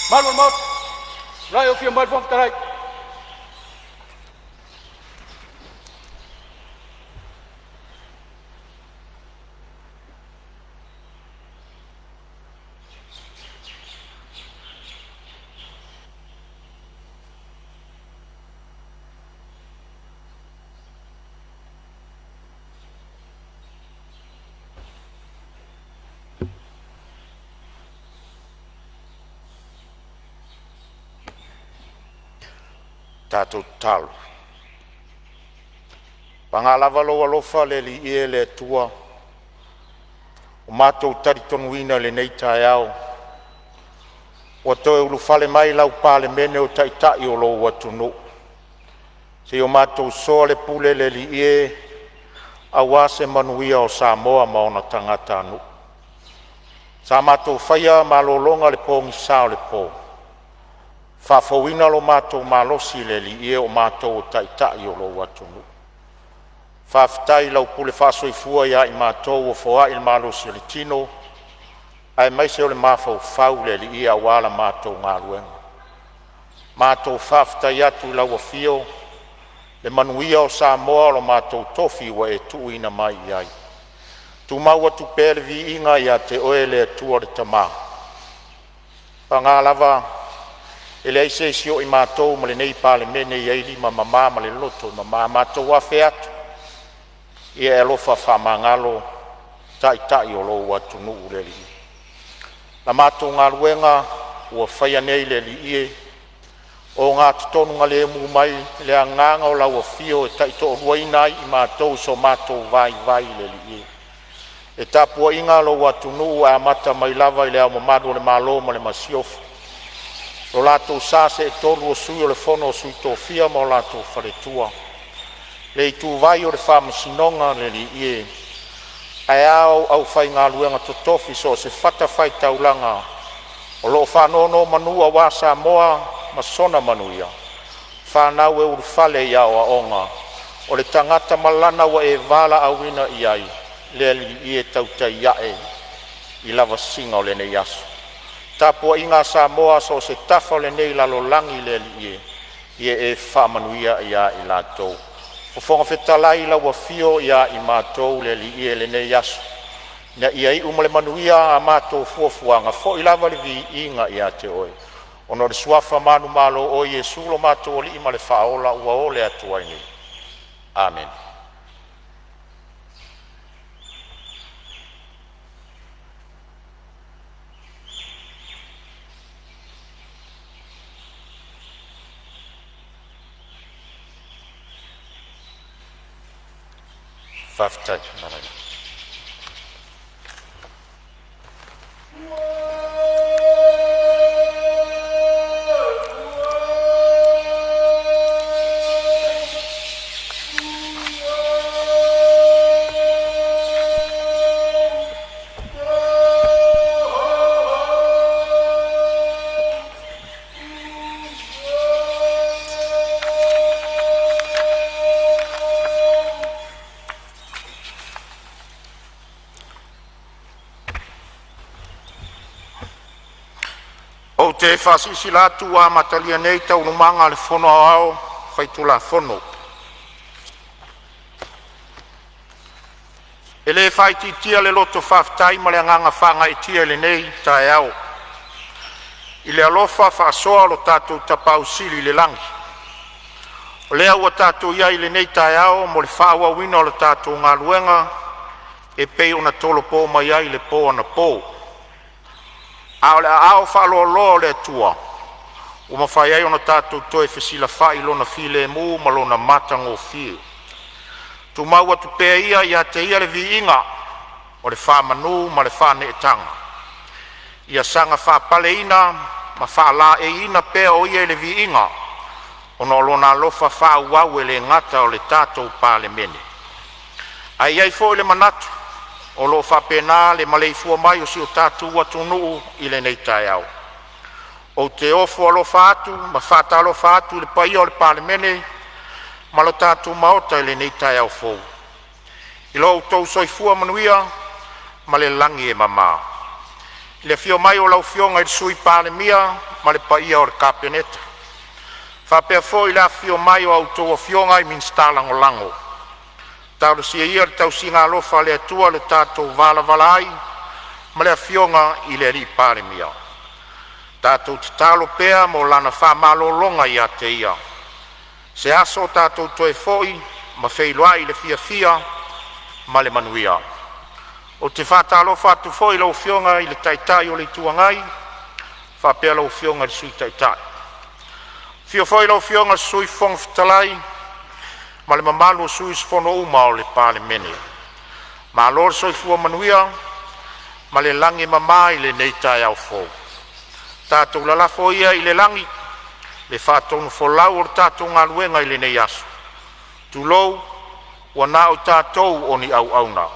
Malon maut. Rai o fia mal fom tarai. Tātou talo. Pangalava lo alofa le li e le tua. O mātou tari tonuina le nei tai au. O toe ulu fale mai lau Palemene o taitai o lo watunu. Se o mātou soa le pule le li e awase manuia o Samoa maona tangata anu. Sa mātou whaia malolonga le pōngi sao le pō. Whawhawina lo mātou malosi le li e o mātou o taitai o lo watunu. Whawhitai lau pule whasoifua ia i mātou o whoa il malosi le tino. Ai mai se o le mawhau whau le li e a wala mātou ngā luenga. Mātou whawhitai atu lau a fio. Le manuia o Samoa lo Aso Tofi wa e tuuina mai iai. Tu mau atu pēle vi inga ia te oe le tua le tamā. Pangalava ele ai se sio i mātou ma le nei Palemene iai lima mamā ma le loto mamā mātou a whē atu. Ia e lofa whamangalo tai o lo watunu ule li. La mātou ngā luenga ua whaia nei le li ie. O ngā tutonunga le mu mai le anganga o lau a fio e taito o ruainai i mātou so mātou vai le li ie. E tapua inga lo watunu a mata mai lava i le au mamadu le malo ma le masiofu. Lo lato sase e tolu o sui o le fono o sui tofia ma o lato wharetua. Le i tu vai o le whamasinonga le li ie. Ai au whai ngā luenga to tofi so se whata whai taulanga. O lo whanono manua wa Samoa ma sona manuia. Whanau e urufale ia o aonga. O le tangata malana wa e vala awina iai. Le li ie tautai iae. I lava singa o le nei aso. Tapua inga Samoa so se tafa o le nei lalo langi le li ie. Ie e whamanuia ia i latou. Fofonga whetalai la wafio ia i mātou le li ie le nei aso. Na ia i umale manuia a mātou fuafuanga. Fo i lava le vi inga ia te oe. Ono le suafa manu malo o Yesu lo mātou li ima le whaola ua o le atua ini. Amen. Whaftai, naraia. O te whasisi latu a matalia nei tau numanga le fono ao whaitula fono. E le whaiti tia le loto whaftai ma le anganga whanga i tia le nei tae au. I le alofa whaasoa lo tātou tapau sili le langi. O lea ua tātou iai le nei tae au mo le whaawa wina o le tātou ngā luenga e pei ona tolo pō mai ai le pō ana pō. Ao le ao whaalo lo le tua. O ma whai ai ona tātou toe whesila whai lona file mu ma lona matango fil. Tu maua tu pēa ia i te ia le vi inga o le whamanu ma le whane e tanga. Ia sanga whapale ina ma whaala e ina pēa o ia le vi inga. Ono lona lofa whauau e le ngata o le tātou Palemene. Ai ai fo le manatu. O lo whapena le maleifua mai o si o tātou atunuu i le nei tae au. O te ofo alo whātu, ma whāta alo whātu le paia o le Palemene, ma lo tātou maota i le nei tae au fōu. I lo tau soifua manuia, ma le langi e mamā. I le fio mai o lau fionga i sui Palemia, ma le paia o le kapeneta. Whapea fo i la fio mai o auto fionga i minsta lango. Tau le sia ia le tau singa alofa le atua le tātou vala ai, ma le fionga i le ri pare mia. Tātou te talo pea mo lana wha malolonga i a te ia. Se aso tātou toe foi, ma wheiloa i le fia, ma le manuia. O te whātalo whātu foi lau fionga i le taitai o le tuangai, whapea lau fionga le sui taitai. Fio foi lau fionga le sui fonga fitalai, ma le mamalu o sui sfono uma o le Palemene. Ma lor soi fua manuia, ma le langi mama i le neitai au fou. Tātou lalafo ia i le langi, le whātonu folau o tātou ngā luenga i le nei asu. Tulou, ua nā o tātou o ni au auna.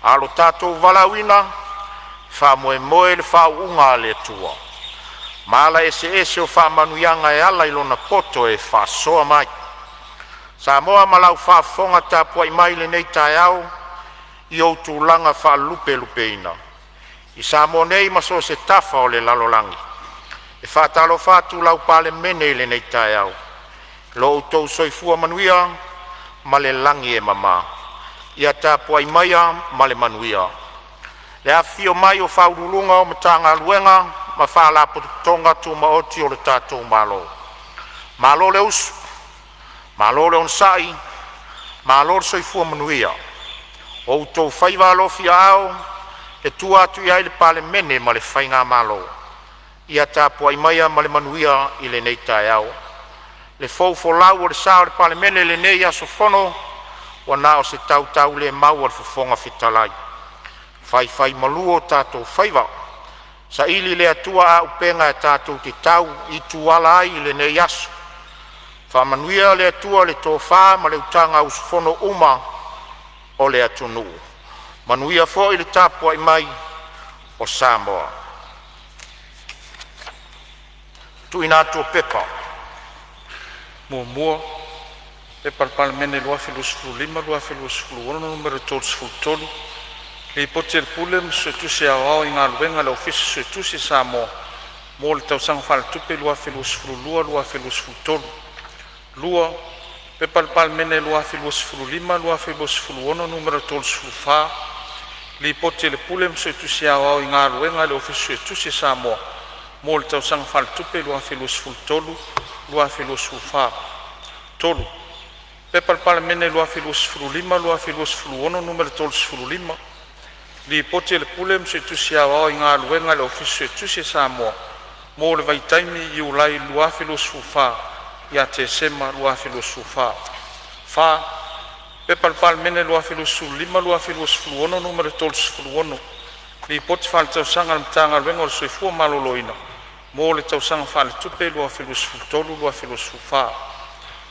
Alo tātou valawina, wha moe le whaunga le tua. Mala ese o wha manuianga e ala ilona poto e wha soa mai. Sa moa malau wha fonga tāpua i mai le nei tai au, i o tūlanga wha lupe ina. I sa moa nei maso se tafa o le lalolangi. E wha talo wha tu lau Palemene le nei tai au. Lo utou soifua manuia, ma le langi e mama. Ia tāpua i maia, ma le manuia. Le awhio mai o whaurulunga o matanga luenga, ma wha la tonga tu maoti o le tātou malo. Malo le usu, malo le onsai, malo le soifua manuia. O utou whaiva alofi ao, e tu atu i le Palemene ma le whainga malo. Ia tāpua i maia ma le manuia i le nei tai au. Le fau lau o le sao le Palemene le nei aso fono, wa na o se tau le mau al fofonga fitalai. Fai maluo tātou whaiva. Sa ili le atua a upenga e tātou te tau i tuala ai le nei aso. Wha manuia le atua le tō wha ma le utanga usfono uma o le atunu. Manuia fo i le tāpua i mai o Samoa. Tu ina tō pepa. Mua, e Palemene lua filusfulu lima, lua filusfulu ono, numero tolu tolu. Le ipoti le pule mso tusi ao i ngā luenga le ofisi so tusi Samoa. Mo le tausanga whale tupe lua filusfulu lua, lua filusfulu tolu. Lua, pe Palemene lua filusfulu lima, lua filusfulu ono, numero tolu wha. Le ipoti le pule mso tusi ao i ngā luenga le ofisi so tusi Samoa. Mo le tausanga whale tupe lua filusfulu tolu. Lua filusfulu wha. Tolu. Pe Palemene lua filusfulu lima, lua filusfulu ono, numero tolu lima. Li poti le pule mse tusi ao i ngā luenga le ofisi tusi Samoa. Mo le vaitaimi i ulai lua filusfulu wha. Ia te sema lua filusfulu wha. Wha. Pe Palemene lua filusfulu lima, lua filusfulu ono, numero tolu ono. Li poti whale tausanga le mtanga luenga o soifua maloloina. Mo le tausanga whale tupe lua filusfulu tolu, lua filusfulu wha.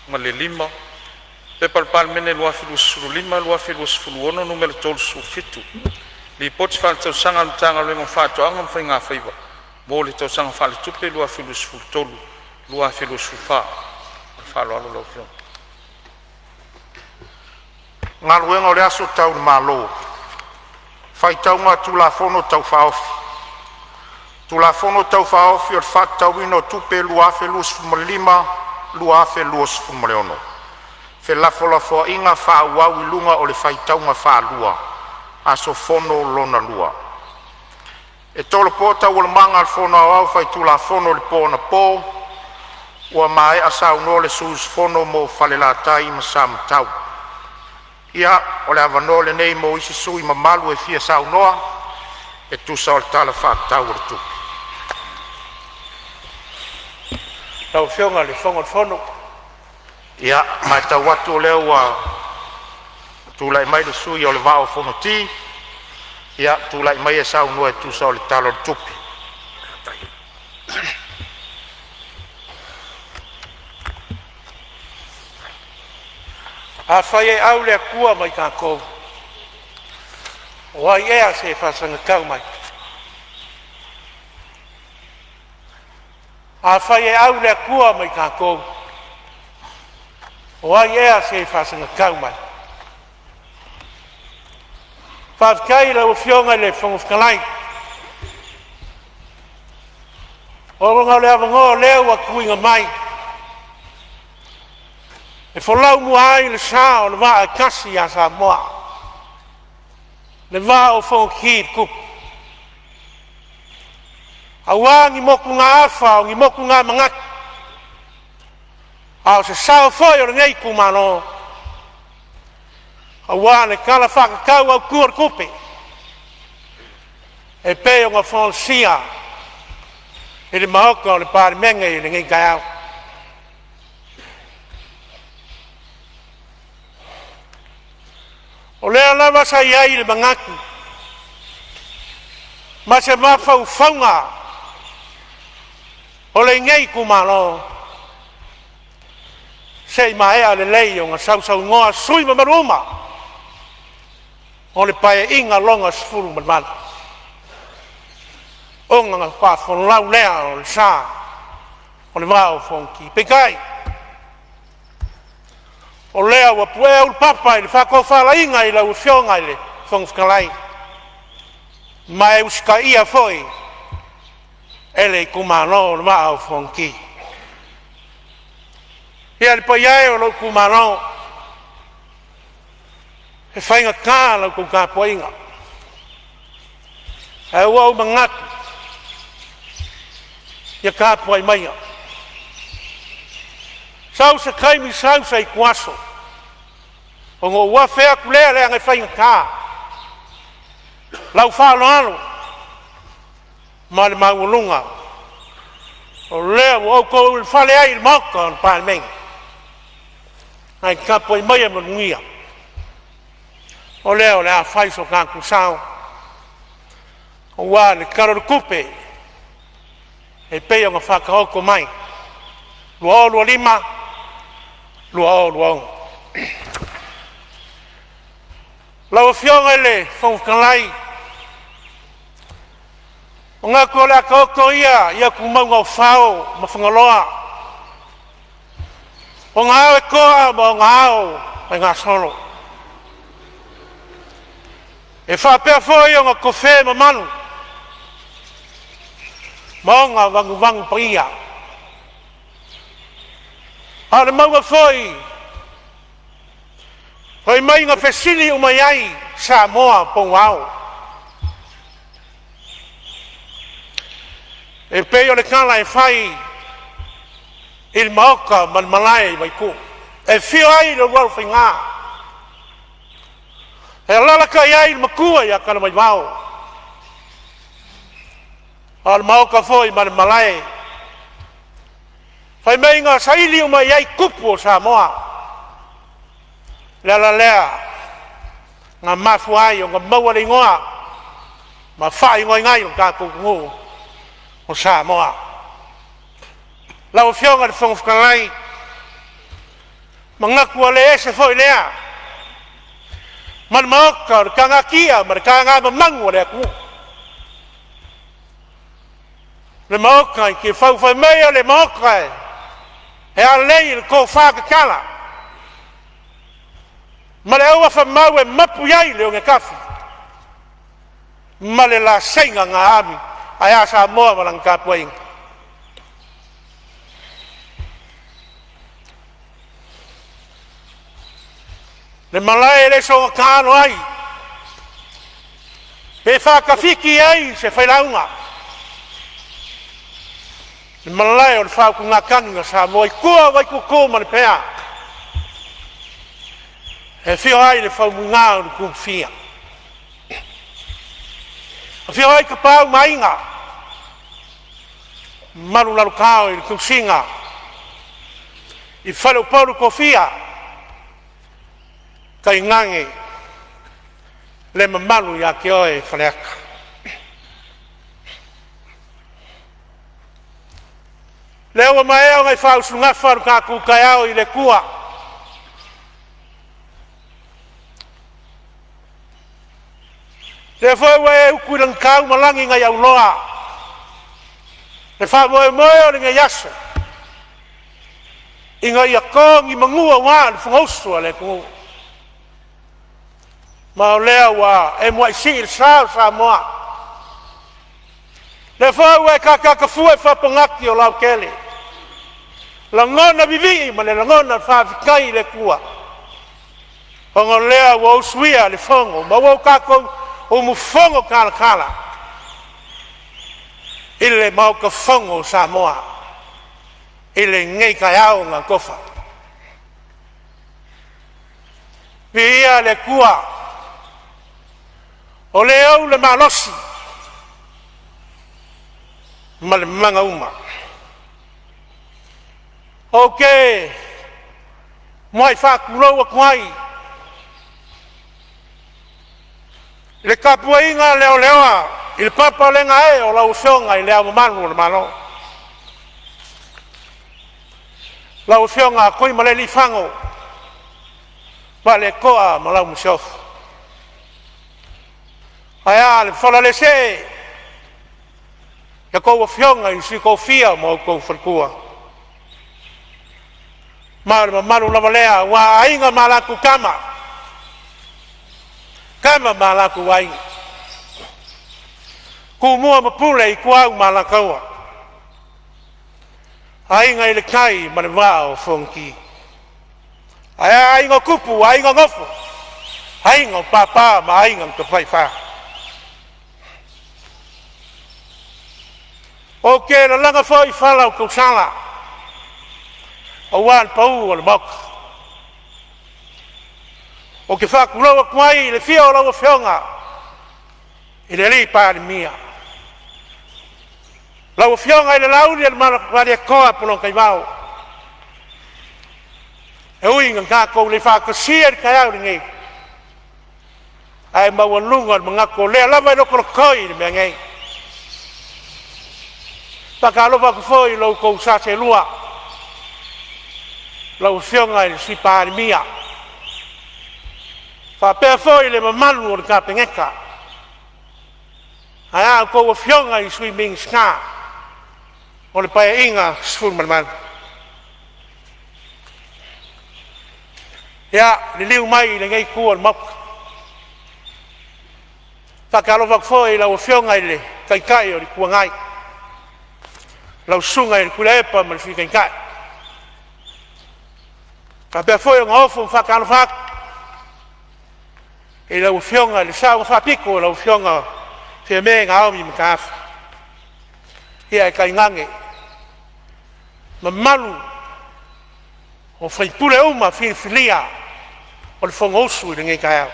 Ma le lima. Pe Palemene lua filusfulu lima, lua filusfulu ono, numero tolu fitu. Li poti whale tausanga le mtanga luenga o whātoanga mwhai ngā whaiva. Mo le tausanga whale tupe lua filusfulu tolu, lua filusfulu wha. Whalo alo lau whio. Ngā luenga o le aso tau ni malo. Whai tau ngā tulafono tau whaofi. Tulafono tau whaofi o whatau ino tupe lua filusfulu lima, lua filusfulu ono. Fe lafo inga whauau i lunga o le whaitaunga whalua. Aso fono lona lua. E tolo pota ua le manga al fono au whai tula fono le pōna pō. Ua mai asau no le sus fono mo whalelatai ma samtau. Ia o le avano le nei mo isi sui ma malu e fia sau noa. E tusa o le tala whaatau le tupi. Tau whionga le whonga fono. Ia, mai tau watu leo a tūlai mai le sui o le vao fono ti. Ia, tūlai mai e sau noa e tusa o le talo le tupi. A whai e au lea kua mai kā kou. Wai ea se whasanga kau mai. A whai e au lea kua mai kā kou. Wai ea se whasanga kau mai. Whawkai la o whionga le whongofkalai. O ngau le avango leo a kuinga mai. E whalau mua ai le sa o le waa e kasi a Samoa. Le waa o whao ki kup. A wā ngi moku ngā awha o ngi moku ngā mangat. A o se sao whoi o le ngei kumano. A wā le kala whakakau au kuar kupe. E pe o ngā whansia. E le mahoka o le Palemene i le ngei kai au. O lea lava sa iai le mangaku. Ma se mawhau whaunga. O le ngei kumano. Se i maea le lei o ngā sausau ngoa sui ma maruma. O le pae inga longa sfuru marmana. O ngā whawhon lau lea o le sa. O le wao whonki. Pekai. O lea wa pue ul papa i le whako whala inga i lau whionga i le whongwhikalai. Ma e uska ia foi. Ele i kumano le wao whonki. Ia le paiai o lau kumano. He whainga kā lau kou kā poinga. E ua u mangatu. Ia kā poi maia. Sau se kaimi sau sa i kuaso. O ngō ua whea kulea lea ngai whainga kā. Lau whalo alo. Ma le maulunga. O lea o kou il whale ai il moka o le Palemene. Ai ka poi mai mo ngia. O lea o lea whaiso kā kusao. O wā le karo kupe. E peo ngā whakaoko mai. Lua o lua lima. Lua o lua o. Lau whionga le whongkalai. O ngā kua lea kaoko ia kumau ngau whao ma whangaloa. O ngā au e koa ma o ngā au mai ngā solo. E whapea fōi o ngā kowhe ma manu. Ma o ngā wangu paia. A le maunga fōi. Hoi mai ngā whesili o mai ai Samoa pong au. E peo le kala e whai il maoka man malai mai ku. E whio ai le wau whainga. E lalaka ai il makua ia kana mai wau. Al maoka foi man malai. Whai mai ngā saili o mai ai kupu o Samoa. Lea lea. Ngā mafu ai o ngā maua le ngoa. Ma whai ngoi ngai o kā kukungu. O Samoa. Lau whionga le whongwhikalai. Ma ngakua le ese foi lea. Man maoka o le kangakia, ma le kanga mamangu o le aku. Le maoka i ke whai mea le maoka e. E a lei le ko whakakala. Ma le aua whamau e mapu iai leo nge kafi. Ma le la senga ngā ami. Ai a Samoa malang ka puing. Le malai le so kano ai. Pe whakawhiki ai se whailaunga. Le malai o le whauku ngā kangi ngā Samoa i kua wai kuku mani pēa. E whio ai le whaumungā o le kumwhia. A whio ai ka pāu mainga. Maru lalu kao i le kusinga. I whalau pauru kofia. Kai ngange. Le mamalu ia ke oe whaleaka. Leo mai o ngai whau sunga wharu kā kukai au i le kua. Le whau e uku lang kau malangi ngai au loa. Le whau moe moe o ngai yaso. I ngai a kong i mangua wā le whangausua le kungu. Ma o lea wā e mua isi il sao Samoa. Le fo e ka fu e fa pongaki o lau kele. La ngona vivi ma le ngona fa kai le kua. Ongo lea wo suia le fongo, ma wo ka ko o mu fongo kala. Ile mau ka fongo Samoa. Ile ngai ka au nga kofa. Via le kua. O le au le malosi. Ma le manga uma. Ok. Moi fa kulo kwai. Le kapuinga leo il papa lenga e o la usonga ile amo manu le malo. La usonga koi male li fango. Vale koa mala musof. Aya le fola le se. Ya ko fionga i si ko fia mo ko furkua. Mar malu na valea wa ainga malaku kama. Kama malaku wai. Ku mua mapule i kuau malakaua. Ainga ile kai manevao fonki. Ainga kupu, ainga ngofo. Ainga papa ma ainga tawhaifa. Ok, la langa foi fala o kusala. O wan pau o le mok. O ke fa kuloa kwai le fia o lawa fionga. Ile li Palemene. Lawa fionga ile laudi al mara koa pulong kai mau. E ui ngā kou le fa kasia kai au ngai. Ai mawalunga mangako le lava no koi me ngai. Takalofa ko foi lo ko sa se lua. Lo fionga il si Palemene. Fa pe foi le mamalu o ka pengeka. Aya ko fionga i swimming ska. O le pai inga sful man. Ya, le liu mai le ngai ku al mok. Takalofa ko foi lo fionga ile kai o ku ngai. Lau sunga il kulepa ma si kai. Ka pe foi un ofo fa kan fa. E lau fionga le sa fa piko lau fionga fe me nga o mi mkaf. Ia kai ngange. Ma malu. O fai pule uma fi filia. O le fonga osu le ngai kai.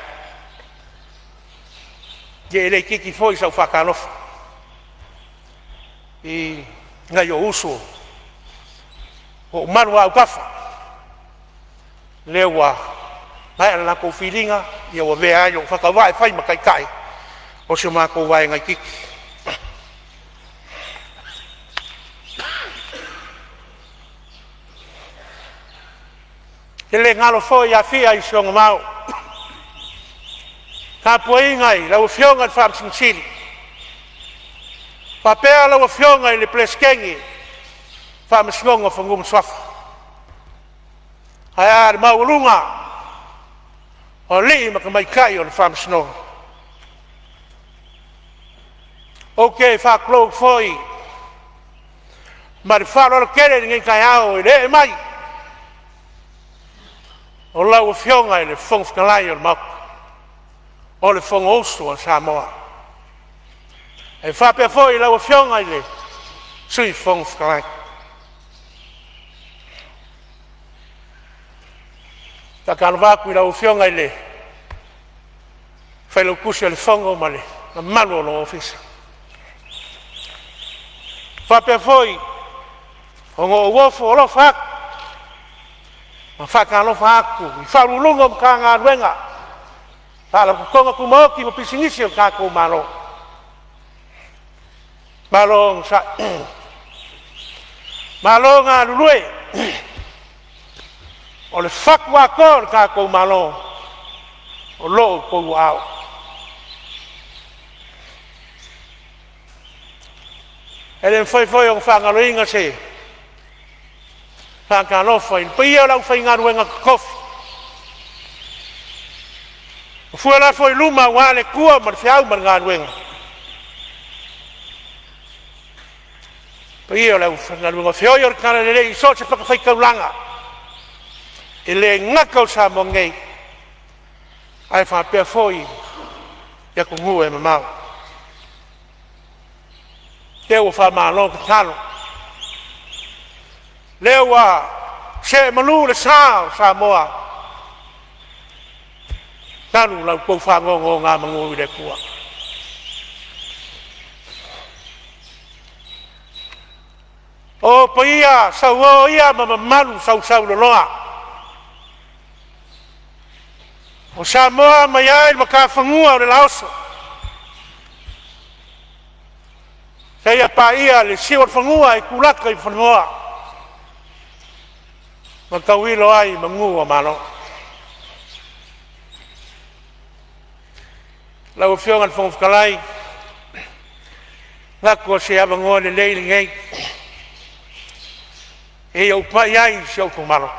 Ye le kiki foi sa fa kan of. E ngai o uso o manu au kafa lewa mai ala ko filinga ia o vea yo fa ka vai fai makai kai o se ma ko vai ngai kiki ele ngalo fo ia fia i songa mau ka poi ngai la o fionga fa sincili Papea la fionga le pleskengi. Fa msngonga fangum swafa. Aya maulunga. O li makamai kai o fa msno. Ok, fa klo foi. Mar fa lo kere ngai kai ao le mai. O la fionga le fong skalai o mak. O le fong osu o Samoa. E fa pe foi la fionga ile sui fong skalai ta kalva ku la fionga ile fa lo kusi le fongo male na malo lo office fa pe foi o wofo lo fa ma fa ka lo fa ku fa lu lungo ka nga wenga ta la ko ku mo ki mo pisingisi ka ku malo Malong sa malong a lului o le fakwa kor ka ko malong o lo ko au ele foi o fanga ringa se fanga lo foi pia la foi nga wenga kof foi la foi luma wale kua mar fiau mar nga wenga ia le whangarunga whioi o kara le i so se whakawhai kaulanga. I le ngaka o sa mo ngei. Ai whapea fōi ia ko ngu e mamau. Te o whamalo ka talo. Leo wa se manu le sa moa. Talu lau kou whangongo ngā mangu i le kua. O pa ia, sau o ia mamamalu sau loloa. O sa moa mai ai maka whangua o le laoso. Sa ia pa ia le siwat whangua i kulaka i whanmoa. Maka wilo ai mangu o malo. Lau whiongan whangwhakalai. Ngako se abangoa le leili ngei. E au pai ai se au kumalo.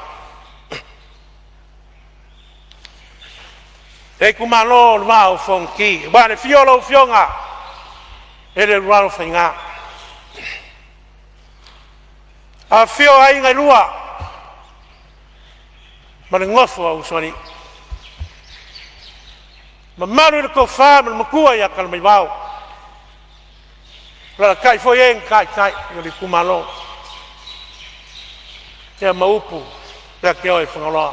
E kumalo le mao whongki. Wane fiolo whionga. E le ruano whainga. A whio ai ngai lua. Ma le ngofo au soni. Ma maru le ko wha ma le makua ia kalmai wau. Lala kai fo eng kai. Ia le kumalo. Ia maupu, ia ke oi whangaloa.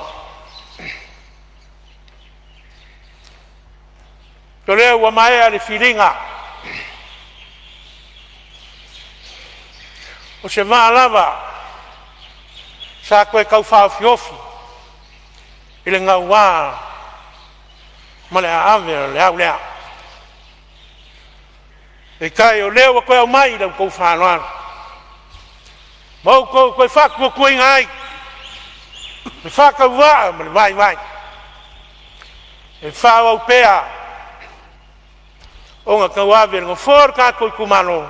Ko leo wa mai ale whiringa. O se maa lava, sa koe kau whao whiofi. I le ngau wā, ma le ave le au lea. E kai o leo wa koe au mai lau kou whanoana. Mau koe whakua koe ngai. Me whakau waa, ma le vai. E whao au pēa. O ngā kau awe, ngā whore kā koe kumano.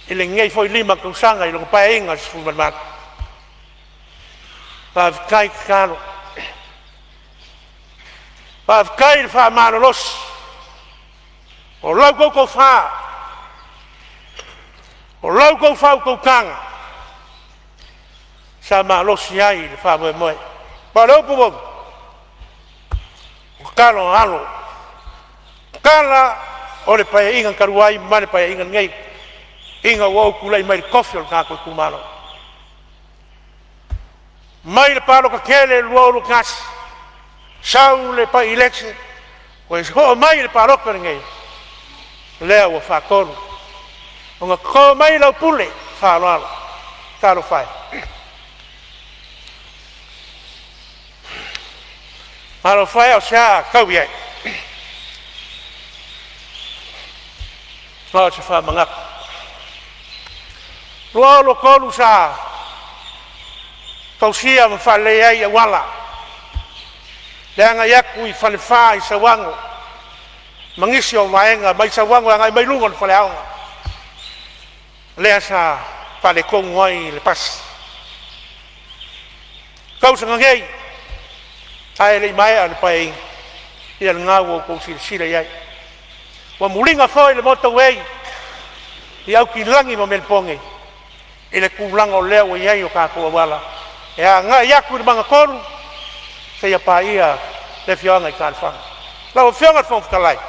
I le ngei fwoi lima kau sanga, i longa pae inga si fumanmat. Pāwhikai kāno. Pāwhikai le wha mano los. O lau kou wha. O lau kou whau kou kanga. Sa maa losi ai le wha moe. Pa leo po moe. O kalo alo. Kala o le paia inga karuai, ma le paia inga ngei. Inga wau kulai mai le kofi o le kako i kumalo. Mai le palo ka kele lua ulu kasi. Sau le pa election. Ko e ho mai le palo ka ngei. Lea wa whakonu. O ngā ko mai lau pule, whāloalo, tāro whai. Tāro whai au sea kaubi ai. Ngā o se whamangak. Lua lo kolu sa, kausia ma whale ai a wala. Leanga yaku i whale wha i sa wango. Mangisi o maenga, mai sa wango angai mai lungon whale aonga. Lea sa pale kongu ai le pas. Kau sa ngangei. Ai le mai ane pai. Ia le ngau o kou sila iai. Wa mulinga foi le moto wei. I au ki langi mo melponge. I le kulanga o lea o iai o kako awala. E a ngā iaku le manga koru. Se ia pa ia le fionga i kālwhanga. Lau fionga whongwhikalai.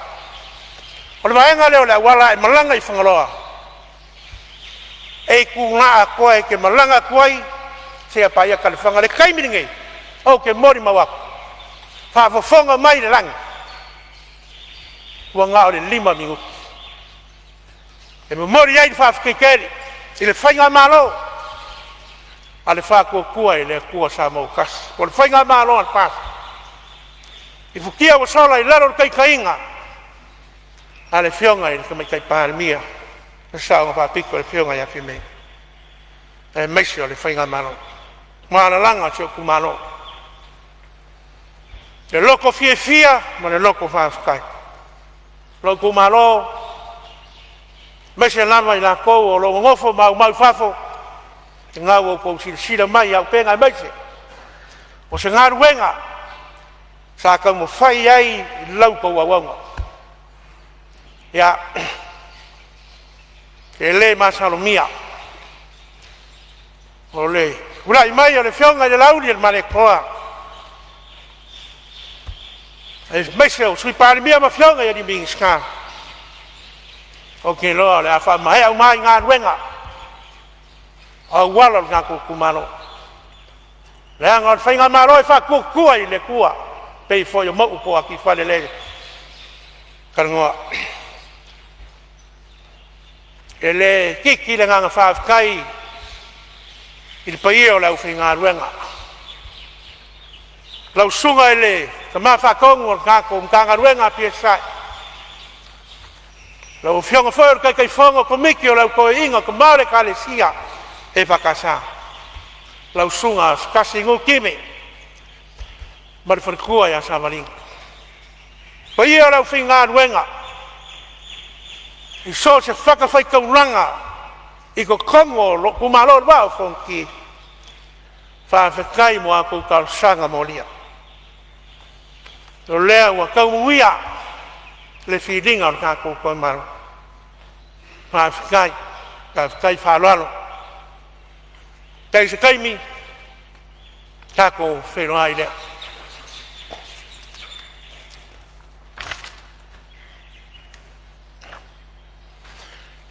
O le maenga leo le awala e malanga i whangaloa. E ku ngā koe ke malanga koe se a paia kalifanga le kaimiringei o ke mori mawaku whaafafonga mai le langi kua ngā o le 5 minuti e me mori ai le whaafakekeri i le whainga malo a le whaakua kua i le kua sa mau kasi o le whainga malo al pas i fukia wa sola i laro le kai kainga a le fionga i le kamai kai Palemene e sao ngā whaapiko le whionga ia whimei. E meisi o le whainga mano. Mana langa tio kumano. Le loko fia, ma le loko whaafkai. Loko malo, meisi lama i la kou o lo ngofo mau whafo. E ngau o kou sila mai au penga meisi. O se ngā ruenga, sa kau mo whai ai i lau kou awanga. Ia, e le masalomia o le ulai mai o le fionga le lauli le male koa e mese o sui palemia ma fionga ia di minska o ke loa le afa mai au mai ngā ruenga au wala ngā kukumano le anga o whainga maro e whakukua i le kua pei fo yo mo upo aki whale le karangoa e le kiki le nganga whawkai i le paia o lau whainga ruenga lau sunga e le ka maa whakongu o kako mkanga ruenga pia sai lau fionga whaur kai whonga ko miki o lau koe inga ka maare ka le sia e whakasa lau sunga kasi ngu kime mari whanakua ia sa maringa paia o lau whainga ruenga i so se whakawhai kauranga i ko kongo lo kumalo wao fonki whawhakai mo ako kausanga mo lia o lea ua kaumuia le whiringa o kako koe maro whawhakai whaloalo tei se kaimi kako whenua lea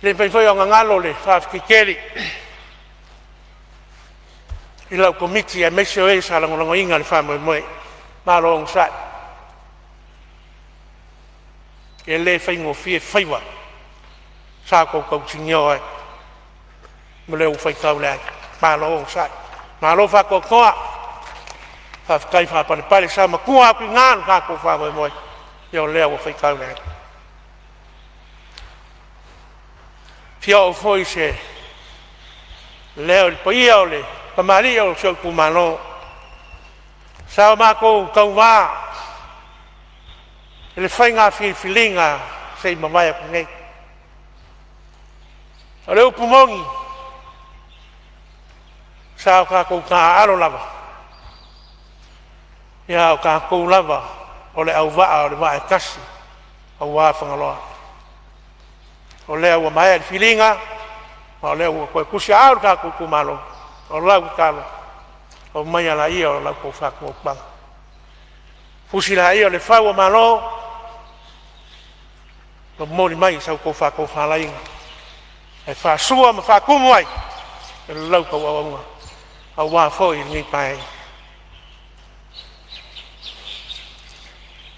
le whaiwhai o ngangalo le whawhikikeri i lau komiti e mese o e sa langolango inga le whamoe moe maro o ngai e le whaingo fie whaiwa sa kou tingio ai mo leo whaikau le ai maro o ngai maro whako koa whawhikai whapane pare sa makua aku ngānu kako whamoe moe i o leo whaikau le ai pia o foi se leo il paia o le pamaria o seu kumano sa mako kauwa ele fainga filinga sei mamaya ko ngai o le upumongi sa ka ko ka alo lava ya ka ko lava o le auva o le vai kasi au wa fangaloa o lea ua mai al filinga o lea ua koe kusi aur ka kukumalo o lau kalo o mai ala ia o lau kou whaku o pang fusi la ia o le whau o malo o mori mai sau kou whaku o whalainga e whasua ma whakumu ai e lau kou awaunga au wā fōi ni pai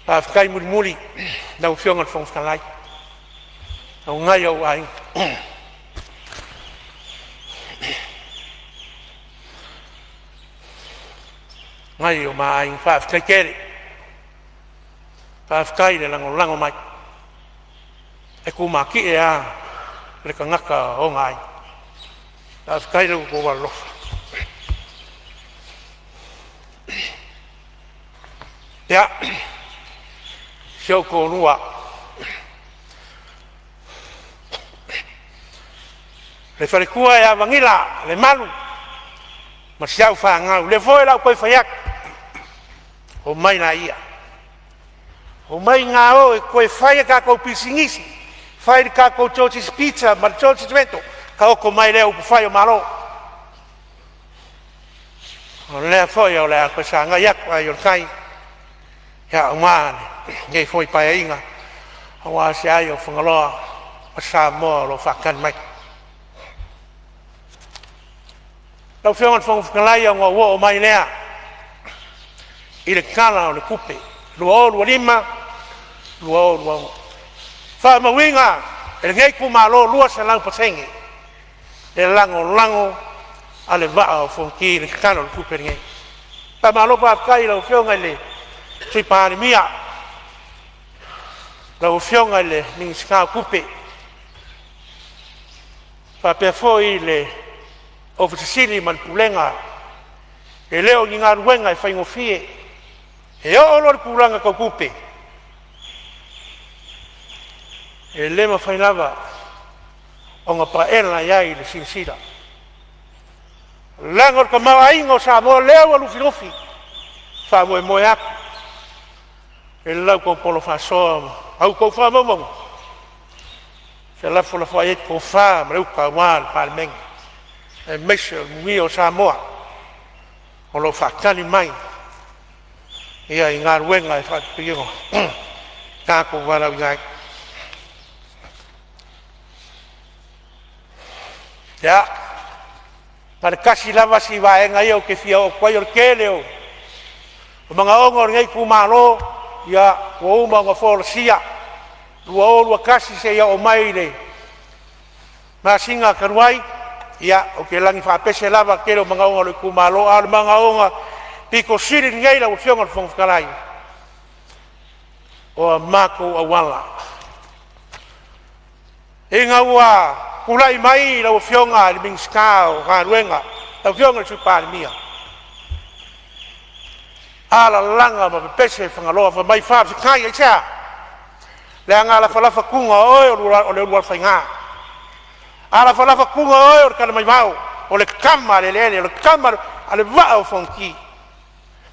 whawhikai muri muri nau whionga le whongwhalai au ngai au ai ngai o mai whawhikai kere whawhikai le lango mai e kumaki e a le ka ngaka o ngai whawhikai le ko walofa ya sio ko nua le wharekua e awangila, le malu, ma siau whangau, le voe lau koe whaiak, o mai na ia. O mai ngā o e koe whaia ka kou pisingisi, whaia ka kou George's Pizza, ma George's Vento, ka oko mai leo ku whai o malo. O lea whai o lea koe sa ngai akwa i o kai, ia o maane, ngei whoi pai inga, o wā se ai o whangaloa, o sa moa lo whakan mai. Lau whiongan whangwhikalai o ngā ua o mai lea i le kala o le kupe lua o lua lima lua o lua o whamawinga e le ngei kumalo lua sa lau patenge e lango a le vaa o whongki le kala o le kupe ngei whamalo whawkai lau whionga i le tui Palemene lau whionga i le mingiska kupe whapea fo i le o fitasili man pulenga e leo ni ngā ruenga e whaingofie e o lor pulanga kau kupe e lema whainava o ngā paela iai le sinsira langor ka mawa ingo sa mo leo a lufi wha moe moe aku e lau kou polo wha soa au kou wha mamongo se la fo ai ko fa ma ka wa Palemene e mesho mi o Samoa o lo fa kali mai ia inga wenga e fa pio ka ko wala ngai ya para kasi lava si vaenga ia o ke fia o kwai o keleo o mga ongo ngai kumalo ia o uma nga forsia lua kasi se ia o maile ma singa karuai ia o ke langi fa pese lava kelo mga ongo le kumalo al mga onga piko siri ngai la o fionga fong kalai o mako awala inga wa kulai mai la o fionga le mingskao ha ruenga la fionga su Palemene ala langa ma pese fangaloa fa mai fa kai cha le nga la fala fa kunga o le fainga ala fala fa kunga o kana mai mau o le kama le kama ale va o fonki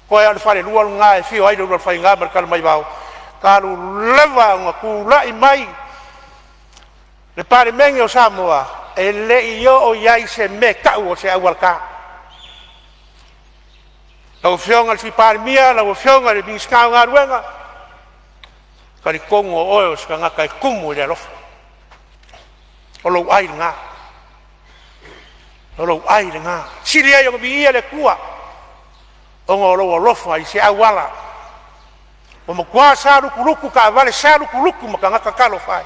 ko ya le fale lua nga e fio ai le fainga mar kana mai mau kalu leva nga kulai mai le Palemene o Samoa e le io o yai se me ka o se awalka la fionga si Palemene la fionga le binska nga ruenga kali kongo o ska nga kai kumu le lo o lo ai nga siria yo bi le kua o ngo lo ai se awala o mo kwa sa ruku ka vale sa ruku ma ka kalo fai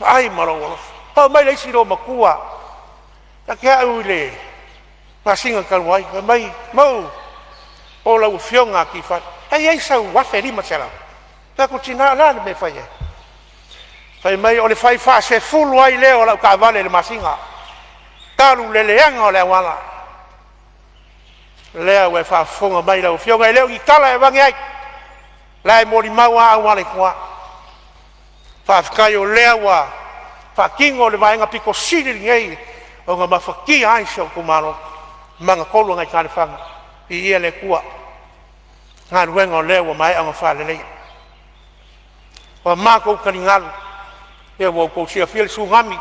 ai maro pa mai le siro makua ta ke au le pasinga kalwai mai mau o la fionga ki fa ai sa wa feri ma sera ta ko tina la me fai mai o le fai fa se fulu ai le o la ka vale le masinga talu le leanga o le wala le we fa fonga mai la fionga le ki kala e bangi ai la mo li mawa wale kwa fa kai o lewa fa kingo le vainga piko siri ngai o nga mafaki ai so kumaro manga kolu ngai kana fanga i ele kua ngar wengo lewa mai anga fa le wa mako kaningal e wo ko sia fiel sungami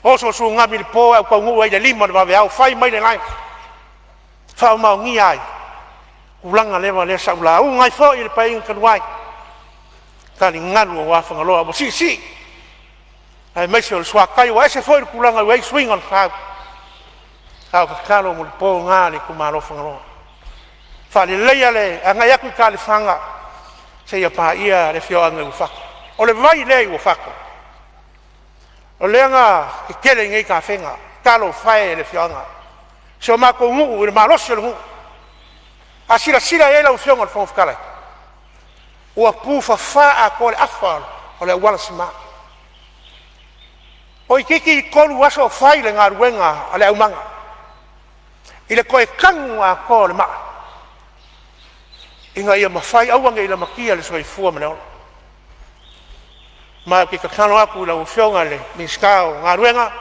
oso sungami le po ko ngu ai le lima le va au fai mai le ngai fa ma ngi ai ulanga lewa le sa ula u ngai fo i le pai kanwai kali ngalu wa fanga lo abo si ai mai se swa kai wa se foi kulanga wa swing on ka kalo mo po ngale ku malo fanga lo fa le le anga ya ku kali fanga se ya pa ia le fio anga u fa o le vai le u fa o le anga ke kele ngai ka fenga kalo fai le fio anga so ma ko ngu le malo se ngu asira sira ele o fio ngol fo kala o pufa fa a kole afal o le wala sima o kiki kolu waso fai le ngar wenga ale umanga ile koe kangwa kole ma inga ia mafai awanga ile makia le soi fua mane ma ki ka kano aku la ufionga le miskao ngar wenga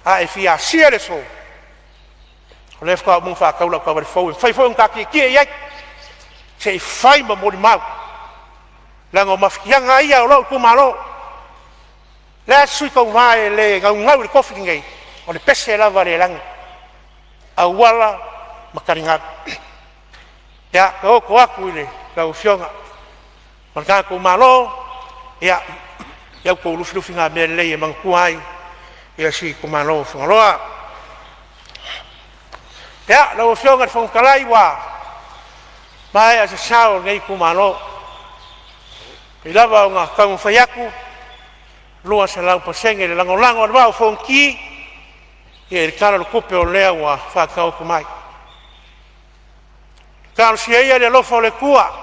a e fia sia le so o le fka mo fa kaula ka bar fo fai fo ka ki ye se fai ma mo mau lango mafianga ia o lo ku malo la sui ko vai le ngau le kofi ngai o le pese la vale lang awala makaringa ya ko aku ile la ufionga marka ku malo ya ko lu finga me le mang kuai ya si ku malo foloa ya la ufionga fon kalai wa mai a sao ngai ku malo ilava nga kang fayaku lua se lau pasenge le lango va fonki e il caro kupe o lewa fa ka o mai kar si ia le lofo le kua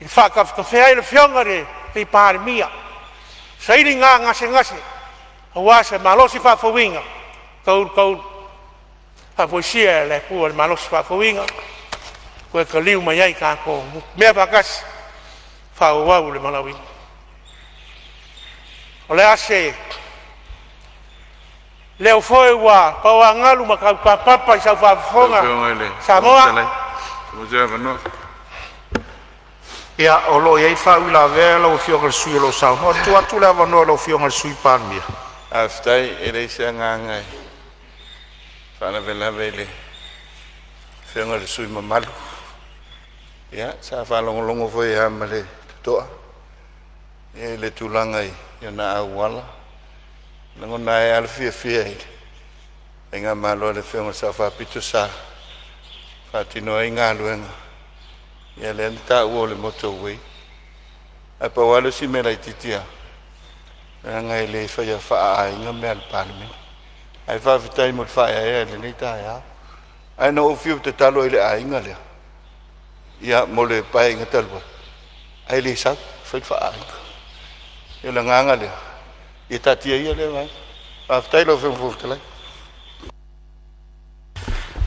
il fa ka fe le fiongare pe Palemene sai nga ngase wa se malo si fa fowinga kaul fa poesia le kua le malo si fa fowinga ko ka liu mai ai ka ko me fa kas fa wa le malawi ole ase leo foi wa pa wa ngalu maka papa sa fa fonga Samoa Ia o lo iai whau la vea lau fionga le sui lo sau. No tu atu le avanoa lau fionga le sui Palemene. Aftai e reise ngangai. Whana vela vele. Fionga le sui mamalu. Ia, sa whalongolongo foi hama le toa. E le tulangai, ia na awala. Nangona e alfia fia i. E ngā malo le fionga sa whapito sa. Whatino e ngā luenga. Ia le anta ua le motorway. Ai pa wale si mera i titia. Ngai le whaia wha a inga mea le Palemene. Ai whawhitai mo le whaia ea le nei tae hao. Ai no ufiu te talo i le a inga lea. Ia mo le pae inga talwa. Ai le sak, whai wha a inga. Ia le nganga lea. Ia tatia ia lea mai. Whawhitai lo whewhuftalai.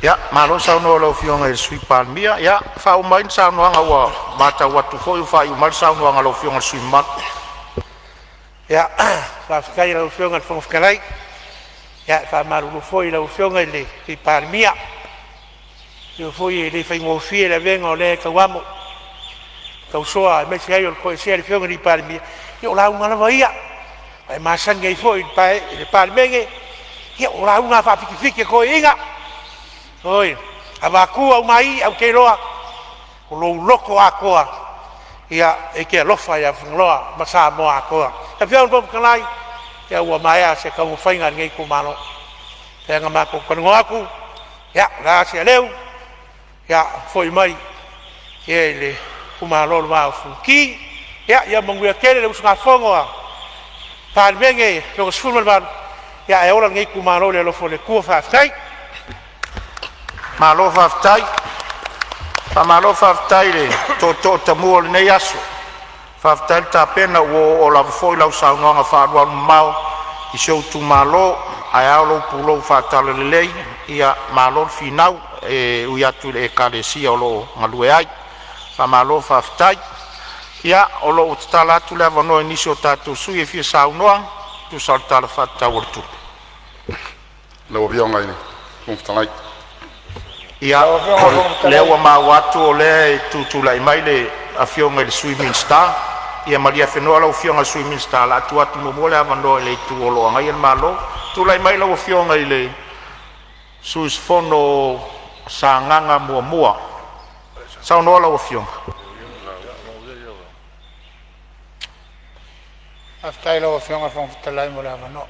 Ia, malo saunoa lau fionga le sui Palemene. Ia, whau main saunoanga ua mata watu foi whai umal saunoanga lau fionga le sui mat. Ia, whawhikai lau fionga le whangwhikalai. Ia, whamarulu foi lau fionga le Palemene. Ia foi le whaingofie le venga o le kauamo. Kausoa, me se ai o le koe sea le fionga le Palemene. Ia o lau ngalawa ia. Ai masanga i foi le Palemene. Ia o lau ngā whawhikifiki koe inga. Oi, awakua umai au ke roa. O lo loko a koa. Ia e ke alofa ia whanloa masa moa a koa. Ia whiaun pomu kanai. Ia ua maea se kaungo whainga ngei kumano. Ia ngā mako kanungo aku. Ia, rā se leu. Ia, foi mai. Ia le kumano lo maa fuki. Ia manguia kere le usunga whangoa. Palemene, loko sfulman manu. Ia e ola ngei kumano le alofo le kua whawhtai. Malo whawhitai. Malo whawhitai le to tamua le nei aso. Whawhitai le tā pena o la foi lau saunoanga whaarua mau. I seo tu malo. Ai au lo pulo whaatala le lei. Ia malo finau. E ui atu le ekalesia o lo ngalue ai. Malo whawhitai. Ia o lo utatala atu le avanoa nisi o tātou sui e fia saunoa. Tu saltala whaatau ortu. Lewa bionga ini. Kumftalai. Ia le ua mauatu o le tutulai mai le afionga i le swimming star. Ia malia whenua lau fionga le swimming star. La atu atu momo le avanoa i le tu olo angai el malo. Tulai mai lau fionga i le suis fono sa nganga mua mua. Sao noa lau fionga. Aftai lau fionga whangwhitalai mo le avanoa.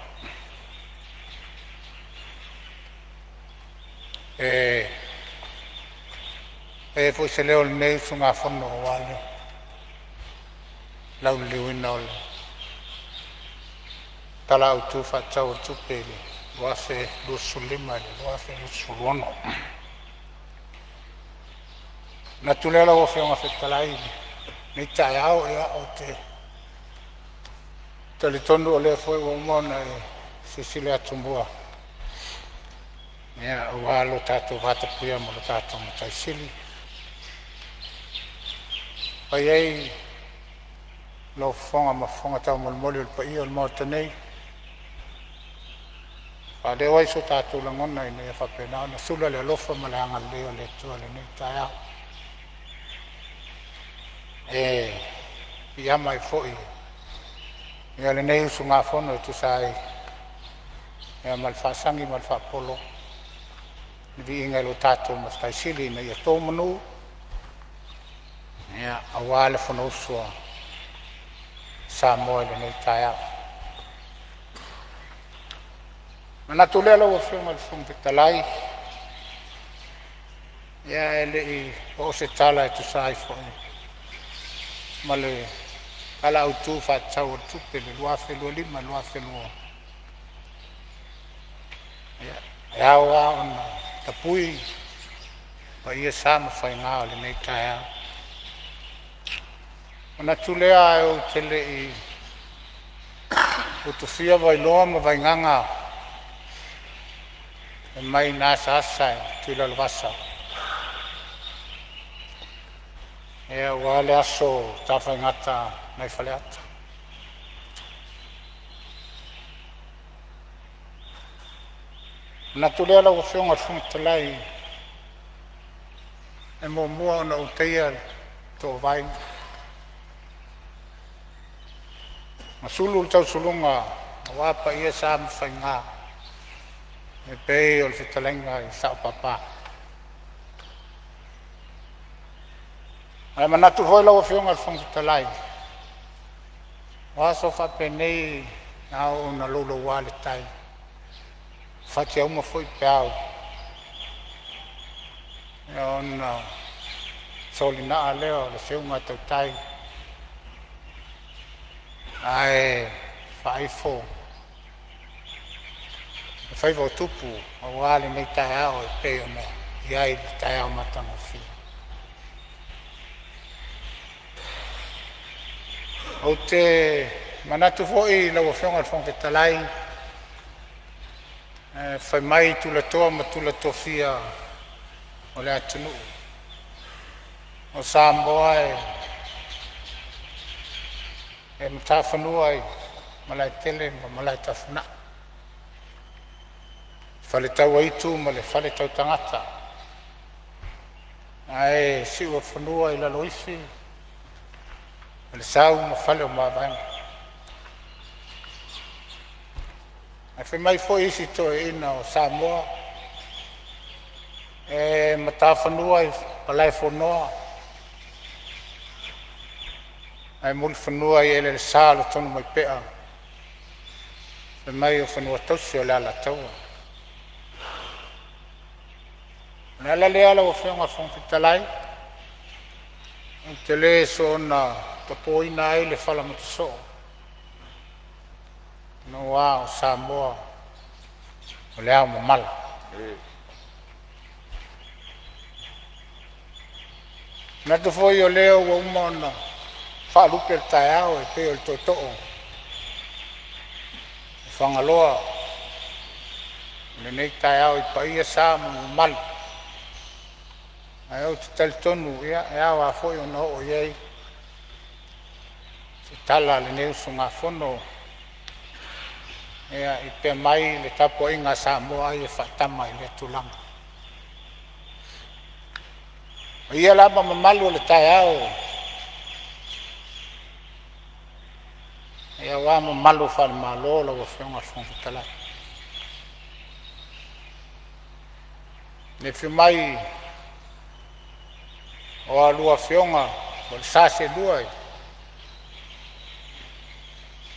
E foi se leo le nei sunga whono o wale. Lau liwina o le. Tala au tu whatau o tupele. Wafe lusu lima le, wafe lusu lono. Na tulea lau o whionga whetalai. Nei tae au ea o te. Tali tonu o lea foi o mona e sisile atumbua. Ia o alo tātou whatapuia mo le tātou matai sili. Pai ei lo fonga ma fonga tau mo le moli o le pai o le mota nei. Whade wai so tātou langona i nei a whapena na sula le alofa ma le anga leo le tua le nei tai au. I ama i foi. Ia le nei usu ngā whono tu sai. Ia ma le whasangi ma le whapolo. Ni inga lo tātou ma stai sili na ia tō manu. Ia awa le whono usua. Sa moe le nei tai au. Mana tulea lau a whiunga le whumpetalai. Ia ele i o se tala e tu sai whoi. Ma le kala au tū whatau o tupe le lua whelua lima, lua whelua. Ia awa ona tapui. Pa ia sama whai ngā o le nei tai au. Mana tulea e o tele i o tu fia vai loa ma vai nganga. E mai nasa asai tila lwasa. E wale aso tawhai ngata nai whale ata. Na tulea lau a whiunga whuntalai. E mo mua ona uteia tō vai. Masulu tau sulunga wa pa ia sa mawhainga e pe o le whetalenga I sao papa. Ai manatu foi lau whionga le whangtalai. Wa so whapenei au na lolo wale tai. Whati au mawhoi peau. E ona solina a leo le whionga tau tai. Ai whaifo. Whaifo tupu o wale nei tai ao e pe o mea. Iai le tai ao matanga whia. O te manatu foi lau a whionga whong te talai. Whai mai tula toa ma tula tofia o le atunu. O Samoa e matawhanua I malai tele ma malai tawhana. Whale tau aitu ma le whale tau tangata. Ai siwa whanua I lalo ifi. Le sau ma whale o mawanga. Ai whi mai fo isi to ina o Samoa. E matawhanua I palai whonoa. Ai muli whanua I ele le sālo tonu mai pea. Whi mai o whanua tausi o le ala taua. Le ala le ala o whionga whongfitalai. Te le so na tapo ina ai le whala mataso. No wā o Samoa. O le au mamala. Natu foi o leo wa umona. Whaalupe le tai au e peo le toto'o. Whangaloa. Le nei tai au I paia sa mamala. Ai au te tali tonu ia e awa foi o no o iei. Se tala le neusu ngā whono. Ia I pe mai le tapo inga Samoa ai e whaatama I le tulanga. O ia lama mamalu le tai au. Ia wā mamalu whale malo la wa whionga whongfitalai. Le whi mai o alua whionga o le sase lua I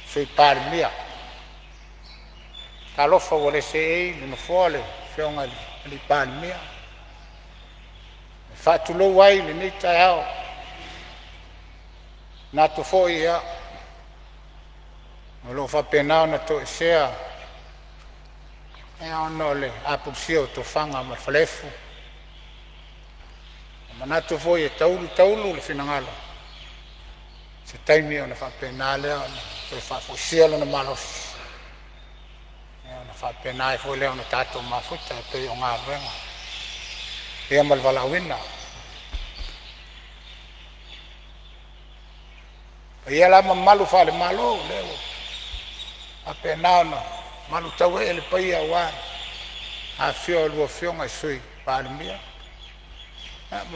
sui Palemene. Ta lofa o le se ei le no fole whionga li Palemene. Whaatulou ai le nei tai au. Nā tu fo ia. O lo whapenao na to sea. E ono le apusio to whanga ma whalefu. Manatu foi e taulu le whinangalo. Se taimi o na whapena leo na whafusia lo na malosi. E o na whapena e foi leo na tato mafuta e pe o ngā ruenga. E malwala wina. E ia lama malu whale malo leo. Apena ona malu tau e le paia wā. A whio lua whionga I sui Palemene.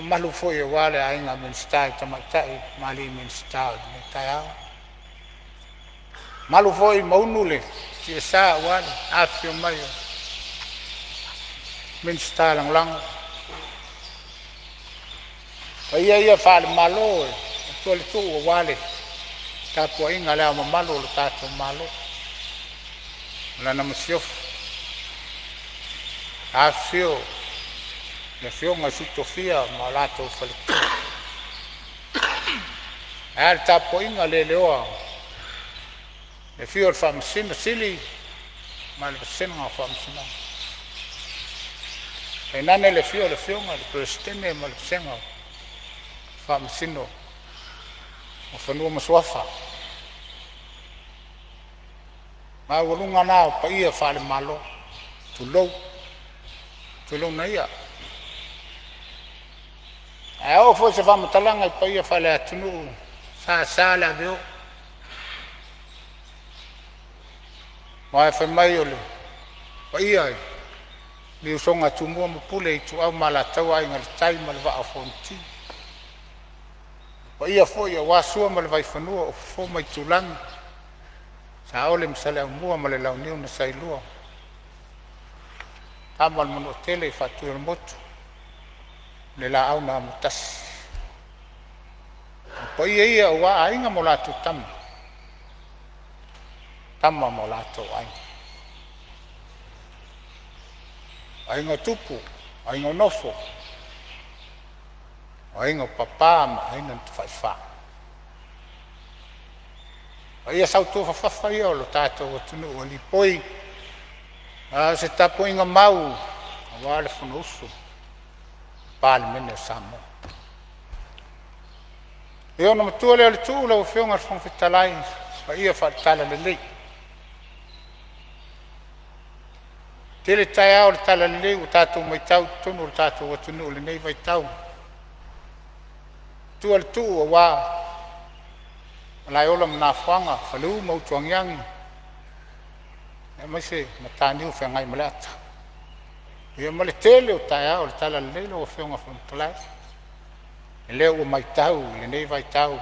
Malu foi e wale a inga minstai tamatai mali minstai me tai au. Malu foi maunule ti e sa wale a whio mai o. Minstai lang lang. Ia whale malo e. Tole tu o wale. Tapo inga lea ma malo lo tato malo. Lana masiofu. A whio. Le whionga sutofia ma lato whale. E le tapo inga le leoa. Le whio le whamasina sili. Ma le wasenga whamasina. E nane le whio le whionga le prestene ma le wasenga. Whamasino. O whanua maswafa. Ma walunga nao pa ia whale malo. Tulou. Tulou na ia. E au foi se whamatalanga I paia whale atunu sa la veo. Mai whai mai ole. Paia ai. Ni usonga tumua mapule I tu au malatau ai ngal tai mal wa fonti. Paia foi a wasua mal vai whanua o fo mai tulangi. sa ole msale mua ma le launiu na sailua tamal mono tele fatu el motu le la au na mutas po ia wa ainga mo la tu tamma mo la to ainga tupu ainga nofo ainga papa ma ainga fa ia sau tu fa ia lo tato tunu ali poi se tapo inga mau wale fonusu Palemene samo io no tuole al tu lo fionga fon fitalai fa ia fa tala le lei tele taia o tala le lei o tato mai tau tunu o tato tunu le nei vai tau tu al tu wa lai ola mna fanga falu mo tuangyang e mai se matani u fengai malata ia male tele o taia o tala le lo fionga fon plai le o mai tau le nei vai tau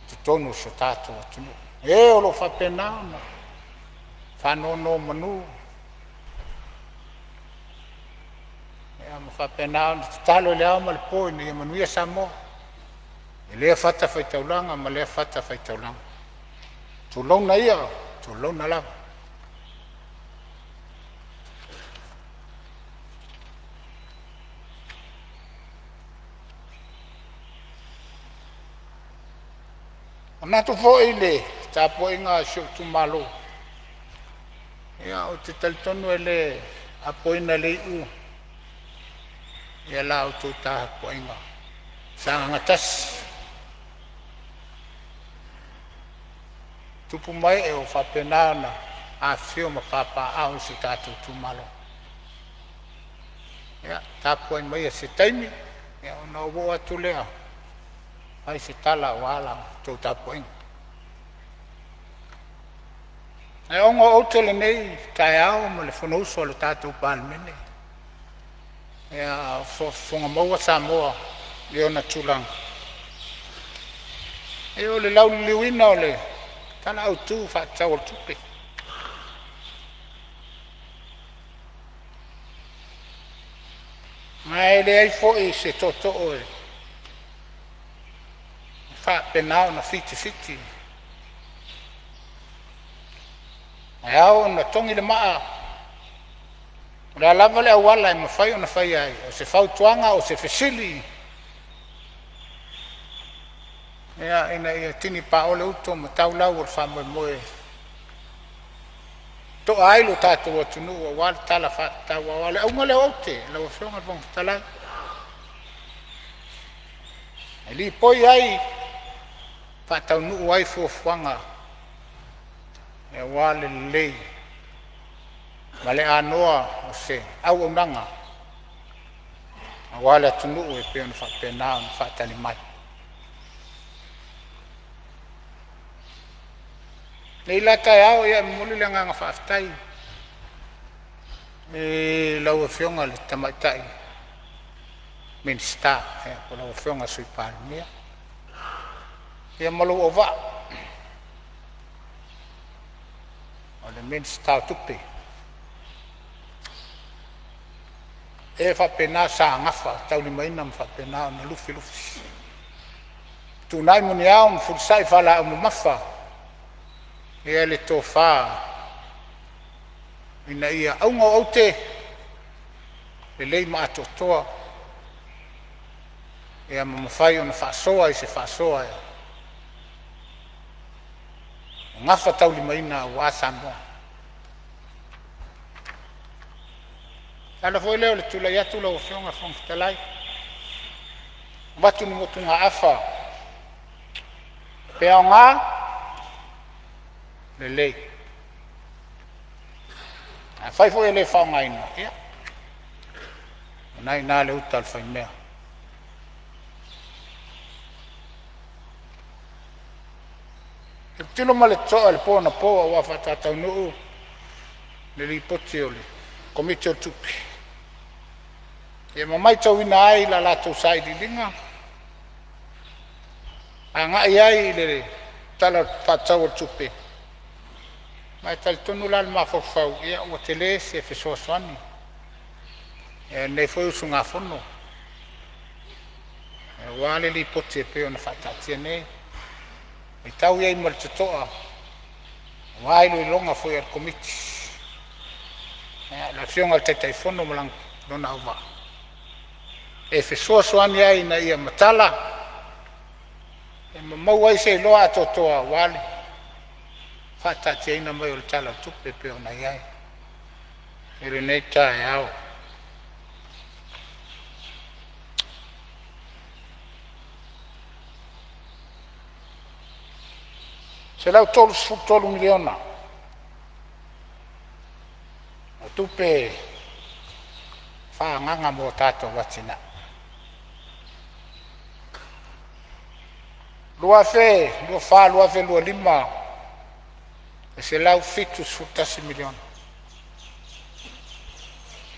te tonu so tato tunu e o lo fa pena fa no manu e am fa pena talo le am al po ni manu ia samo le fata fai taulanga ma le fata fai taulanga tu lona ia tu lona la ana tu fo ile ta po inga shu tu malo ia o te taltonu ele apo ina le u ia la o tu ta po inga sa ngatas tupu mai e o whapenana a whio ma papa au si tātou tu malo. Ia, tāpua mai e se taimi, ia o nao wo atu lea. Ai se tala o ala tau tāpua inga. E ongo outele nei, tai au ma le whanauso le tātou Palemene. Ia, whonga maua sa moa, i ona tūlanga. E o le lau liwina o le, tana au tu fa tau tupe mai le ai fo e se toto o fa penao na fiti ai au na tongi le maa la lava le awala e mawhai o na whai ai o se fautuanga o se fesili ia ina ia tini pa ole uto ma tau lau o whamoe moe to ai lo tātou atunu o wale tala whata wa wale au ngale ote la o whionga vong talai e li poi ai whatau nuu ai fuafuanga e wale lei ma le anoa o se au o nanga a wale atunu e peona whapena o whatani mai nei la kai au ia muli le nganga whaftai e lau e whionga le tamaitai minsta ko lau e whionga sui Palemene ia malu o wa o le minsta tupe e whapena sa ngafa tau ni maina mwhapena na lufi tu nai muni au mfursai whala au mafa ia le tofa ina ia aunga aute le lei ma atotoa ia mamawhai o na whaasoa i se whaasoa ia ngafa tau li maina o Samoa ala foi leo le tula ia tula o whionga whangtalai watu ni motunga afa pea ngā le lei a fai foi le fa ngai no ia nai na le utal fai mea tilo male to al pona po wa fata tau no le ripoti ole komite o tupi e mamai tau ina ai la la tau sai di linga a ngai ai le tala fata o tupi mai talitonu la le mafofau ia ua tele se fesoasoani nei foi usugafono ua le lipoti e pe ona faataatia nei i tau iai ma le toto'a ua ai loiloga foi a le komiti le afioga le taitaifono ma lona auva'a e fesoasoani ai na ia matala e mamau ai se iloa atoatoa ua le faatatiaina mai o le tala tupe pe ona iai i lenei taeao se lau 3 miliona o tupe faagaga mo tatou atina lua fe lua lima e se lau 7 miliona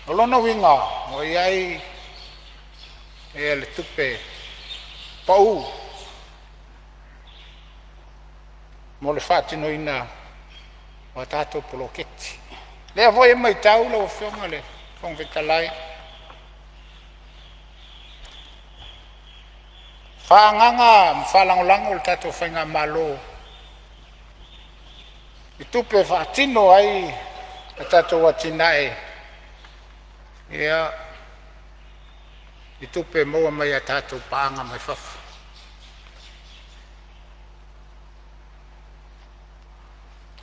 o lona uiga o iai e le tupe pa'u mo le faatinoina o tatou poloketi lea foi e maitau lau afioga le fogafetalai faagaga ma faalagolago o le tatou faiga malo i tupe faatino ai le tatou atinae ia i tupe maua mai a tatou paaga mai fafa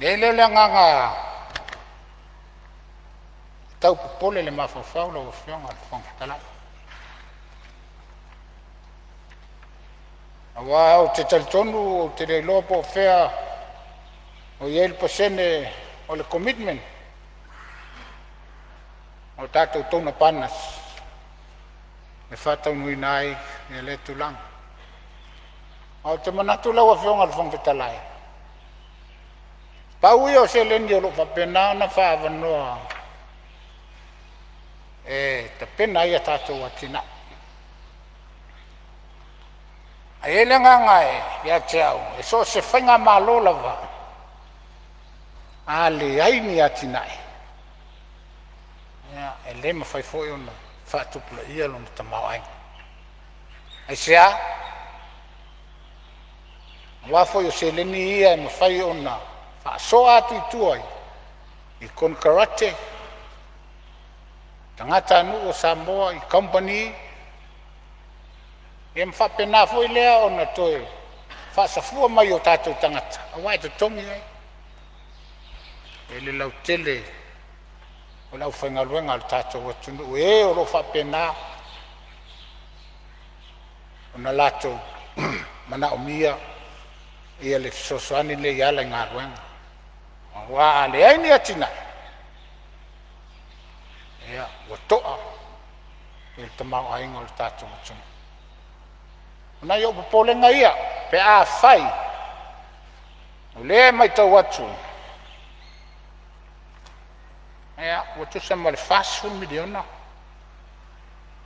e leo le agaga tau popole le mafaufau lau afioga le fogafetalai aua o te talitonu o te leiloa po fea o iai le pasene o le commitment o tatou touna panas e faataunuina ai ia le tulaga o te manatu lau afioga le fogafetalai pau ia o se leni o loo faapena ona faavanoa e tapena ai a tatou atina ae le agaga ia te au e so se faiga malo lava a leai ni atinae ia e lē mafai foʻi ona faatupulaʻia lona tamaoaiga ai sea ua foʻi o se leni ia e mafai ona faasoa atu itua ai i konkarate tagata anuu o samoa i company ia mafaapena foi lea ona toe faasafua mai o tatou tagata auā e totogi ai e le lautele o lau faigaluega a le tatou atunuu e o loo faapena ona latou manaʻomia ia le fesoasoani le iala i galuega ua a leai ni atinaʻi ia ua toʻa i le tamaoaiga o le tatou atunuu ona ia o popolega ia pe a fai o lea mai tau atu ia ua tusa ma le 5 miliona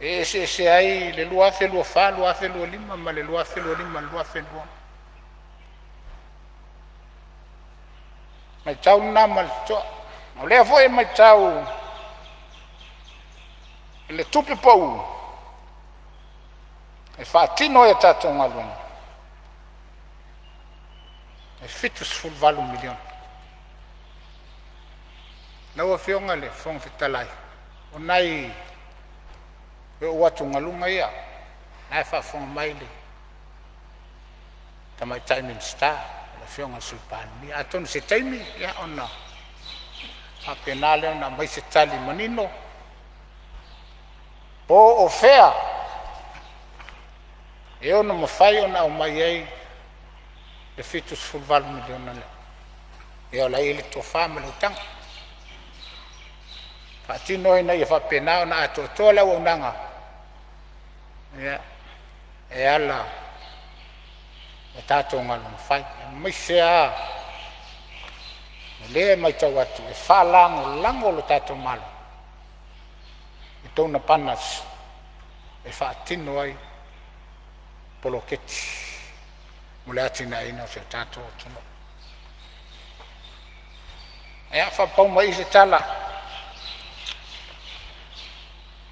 e se ai le lua afe lua fa lua afe lua lima ma le lua afe lua lima lua afe lua mai tau na ma le toa o lea foi mai tau le tupe pou e faatino e tatou galuega e 7 miliona lau afioga le fogafetalai onai e o atu galuga ia na e faafoga mai le tamaitaimi star le afioga le sulpani atonu se taimi ia ona faapena le ona mai se tali manino po o fea e ona mafai ona au mai ai le 7 miliona le e o lai le tofā ma le utaga faatino ina ia faapena ona atoatoa lau aunaga ia e ala e tatou galu mafai e maisea e lē mai tau atu e faalagolago o lo tatou malo i touna panas e faatino ai poloketi mo le atinaina o se tatou atunuu Ia whapau mai se tala.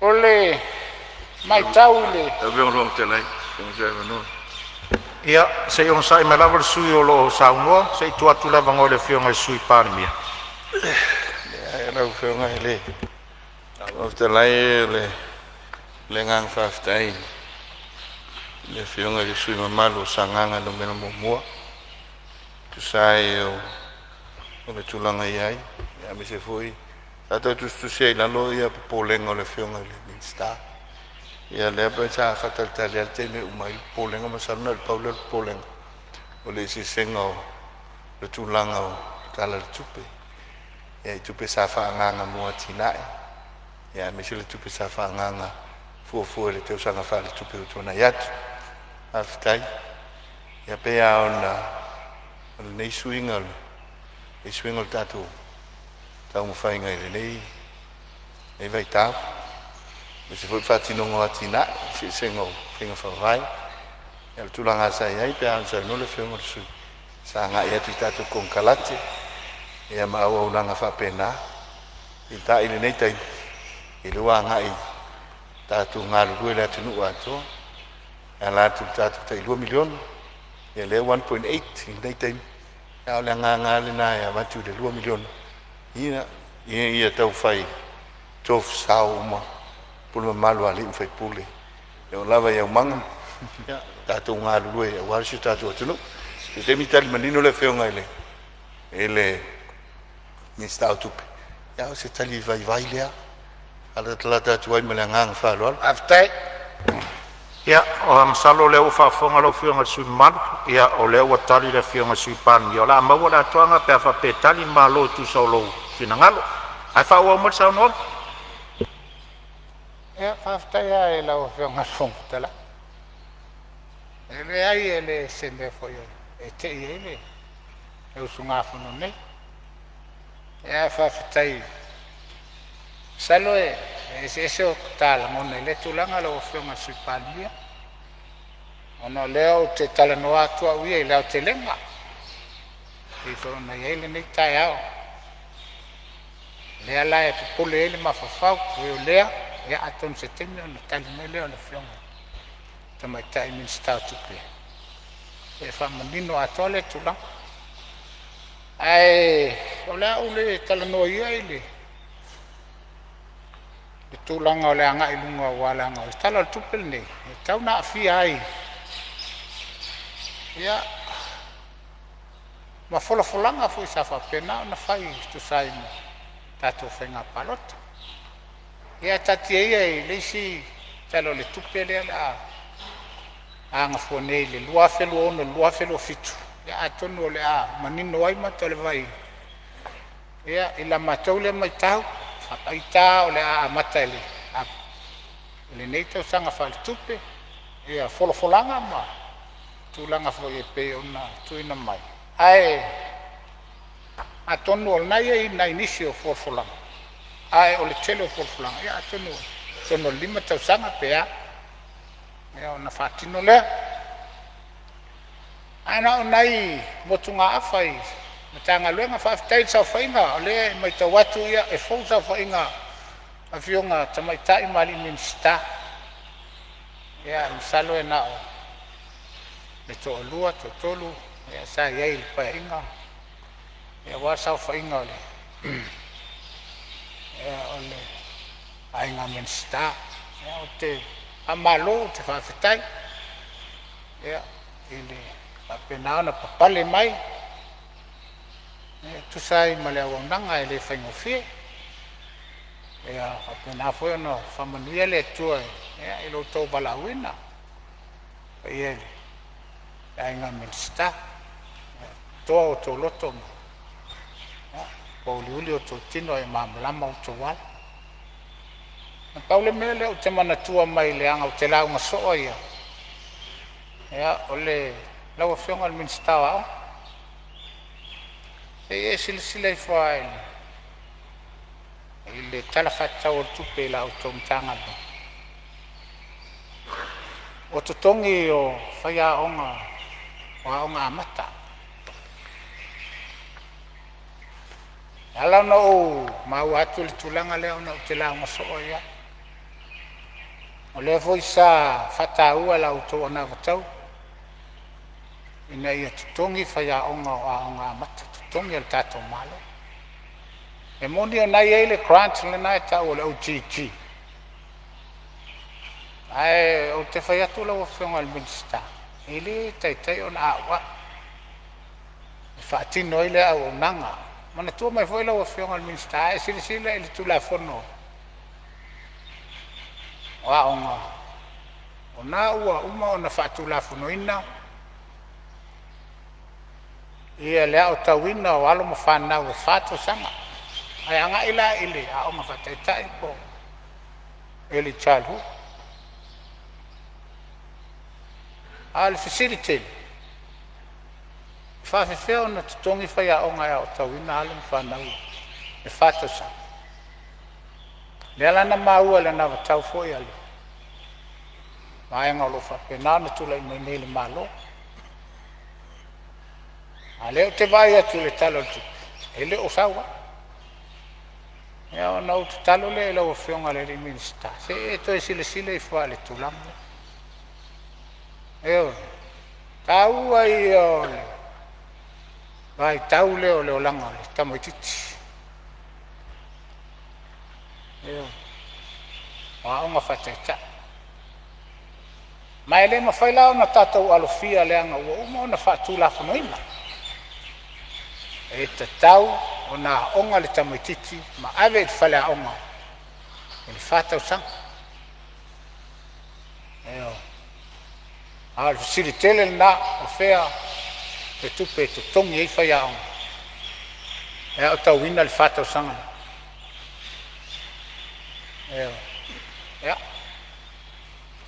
Ole mai tau le. E veo rong te lai, kong se vano. Ia, se on sai me lava le sui o lo saungoa, se tu atu lava ngoi le fionga sui Palemene. E rau veo ngai le. O te lai le ngang whaftai. Le fionga le sui mamalu sanganga no mena mua. Tu sai o le tulanga iai, ia me se fui. Tato tu sei lalo ia polenga le fionga le minsta. Ia le pa sa fatal tali al tene umai polenga masarna le paula polenga. O le si senga le tulanga o tala le tupe. Ia tupe sa fa nganga mua tinai. Ia me se le tupe sa fa nganga fu le teu sanga fa le tupe o tona yatu. Aftai. Ia pe ona le nei swinga le swinga le tatu. Tau mo whainga i le nei vai tau. Me se foi whatino ngā tina, se sengo whinga whawai. E le tulanga sa iai, pe ansa no le whiunga sui. Sa ngā ia tu tatu kong kalate, e a maa au nanga whapena. I ta i le nei tai, i lua ngā i tatu ngā lurue le atinu ato. E la tu tatu tai 2 milion, e le 1.8 i nei tai. E au le ngā le nā e a matu le 2 milion. Ia tau whai tof sao uma pulu malu ali whai pule e o lava iau manga tātou ngā lulue e warisi tātou atunu e te mitali manino le whionga ele mista au tupe iau se tali vai lea ala tala tātou ai male nganga whaloal Aftai. Ia, o masalo leo whaafonga lo whionga sui manu, ia o leo watali le whionga sui Palemene. O la maua la toanga pe a whapetali ma lo tu sau lo whinangalo. Ai whaua o mwata saunoa? Ia whaftai a e lau whionga whongtala. E le ai e le sende fo yo. E te i e le. E usu ngā whono nei. Ia whaftai. Salo e se o tala ngone le tulanga lo whionga sui Palemene. Ono leo te tala no atua uia i leo te lenga. I tōna i ele nei tai au. Lea la e pupule ele mawhawhau, o lea, ia aton se temi o na tali me leo le whionga. Tamai tai minsta tupe. E whamanino atoa le tulanga. Ai, o lea ule tala no ia ele. Le tulanga o le anga i lunga o walanga o le tala le tupel nei. E tau na awhia ai. Ia, ma folanga fui sa whapena na whai tu sai mo tātou whenga palota. Ia tati ia i leisi talo le tupe lea la anga fuanei le luafelu ono luafelu fitu. Ia atonu o le a manino ai mata le vai. Ia ila matau le mai tau, whapaita o le a amata ele. Le nei tau sanga whale tupe, ia folanga ma. Tulanga fo e pe ona tuina mai. Ai atonu o nai e na inisio folanga. Ai o le tele folanga. Ia atonu sono lima tau sanga pe a. Ia ona fatino le. Ai na nai motunga afai. Matanga luenga whaftai sa whainga. Le mai tau watu ia e fau sa whainga. A fionga tamaitai mali minsta. Ia msalo e nao. Le to lua to tolu e sa yai pa inga e wa sa fa inga le e ole ainga minsta e o te amalo te fa fitai e ile apena na papale mai e tu sai male o nanga ele fa ngofie e apena foi no fa manuele tu e ilo to balawina e ele ainga minsta toa o tō loto po liuli o tō tino e mamalama o tō wala na paule mele o te manatua mai le anga o te launga soa ia ia o le lau a whionga le minsta wao e silisila i whae i le talawhatau o tupe la o tō mtanga o tō tongi o whaia onga wa onga mata ala no mau atu le tulanga le ona te la ngo so ia o le foi sa fataua la auto ona vatau ina ia tutongi faya onga mata tutongi al tato malo e moni ona ia le grant le na ta o le OGG ai o te faya tu la o fenga al minsta ele tai ona awa fa tino ile au nanga mana tu mai foi la o fenga al minsta e sila ele tu la fono wa onga ona ua uma ona fa tu la fono ina ia le au tawina o alo mafana o fato sanga ai anga ila ile a o mafata po ele chalu al facility fa fe ona tongi fa ya onga o tawina alo mafana e fato sanga le ala na maua le na tau foi ale mai ngalo fa penana tu le menele malo ale te vai atu le talo tu ele o sawa ya ona o talo le lo fionga le minsta se to sile i fa le tulam eu tau ai o vai tau le o le langa le tamoititi eu wa onga fateta mai le ma faila ona tatou alofia le anga o ona fatula fanoina e tatau ona onga le tamoititi ma ave te fale onga ele fata usang eo al facilitele na ofea e tupe tu tongi e faya onga e o tau wina le fata usang eo ea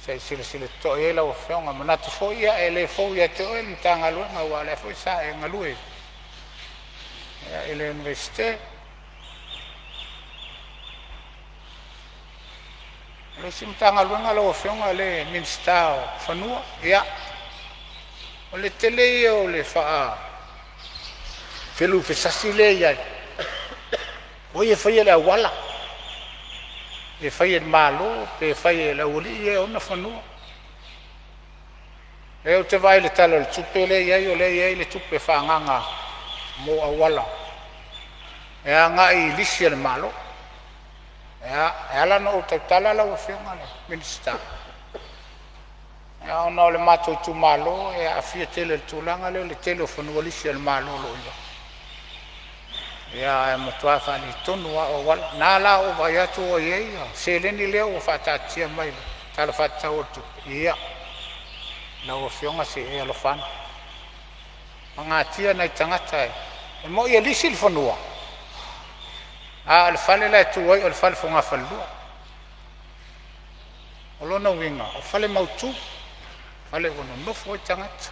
se sile to e la ofea onga manatu fo ia e le fo ia te o e mtanga luenga ua le fo isa e ngalue ele universite le simtanga luenga lo fionga le minstao fanua ia o le tele o le fa felu fesasile ia o ia fa ia wala e fa ia malo pe fa ia la uli ia ona fanua e o te vai le talo le tupele ia o le ia le tupe fa nganga mo awala e anga I lisi le malo e ala no te tala la ofenga le minsta e ona le mato tu malo e afia tele tulanga le telefono lisi le malo lo ia e motoa fa ni tonu o wala na la o vai atu o ia se le ni le o fatatia mai tala fata o tu ia na ofenga se e lo fan mangatia na tangata e mo ia lisi le fonua al fale la tu oi al fale fonga falua o lona winga o fale mautu fale wono no foi tangata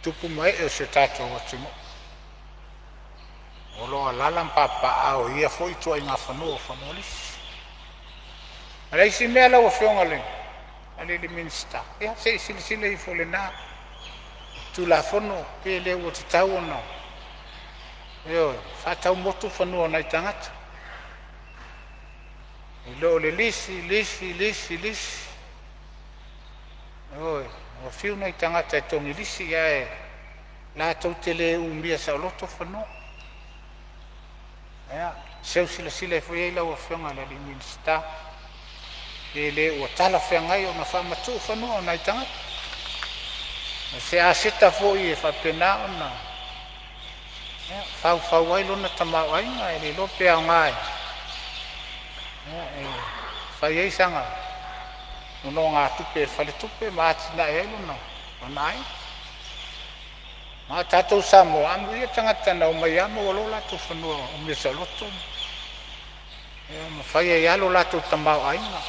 tupu mai e se tato o timo o lo lalam papa au ia foi tu ai nga fanua famolis ala isi mela o fonga le ale le minsta e se sile I fole na tu la fono pe le o tau no yo fa tau motu fono na tangata lo le lisi oi o fiu na tangata to ni lisi ya e la to tele un bia sa loto fono ya se sile foi la o fonga le minsta ele o tala fengai o na fa matu fono na tangata se asita foi fa pena ona fa wai lona tama wai ngai le lo pe ngai fa ye sanga no nga tupe fa le tupe ma tina e lona onai ma tato samo ambu ye tangata na mai amo lo la tu fono o me sa loto ma fa ye ya lo la tu tama wai nga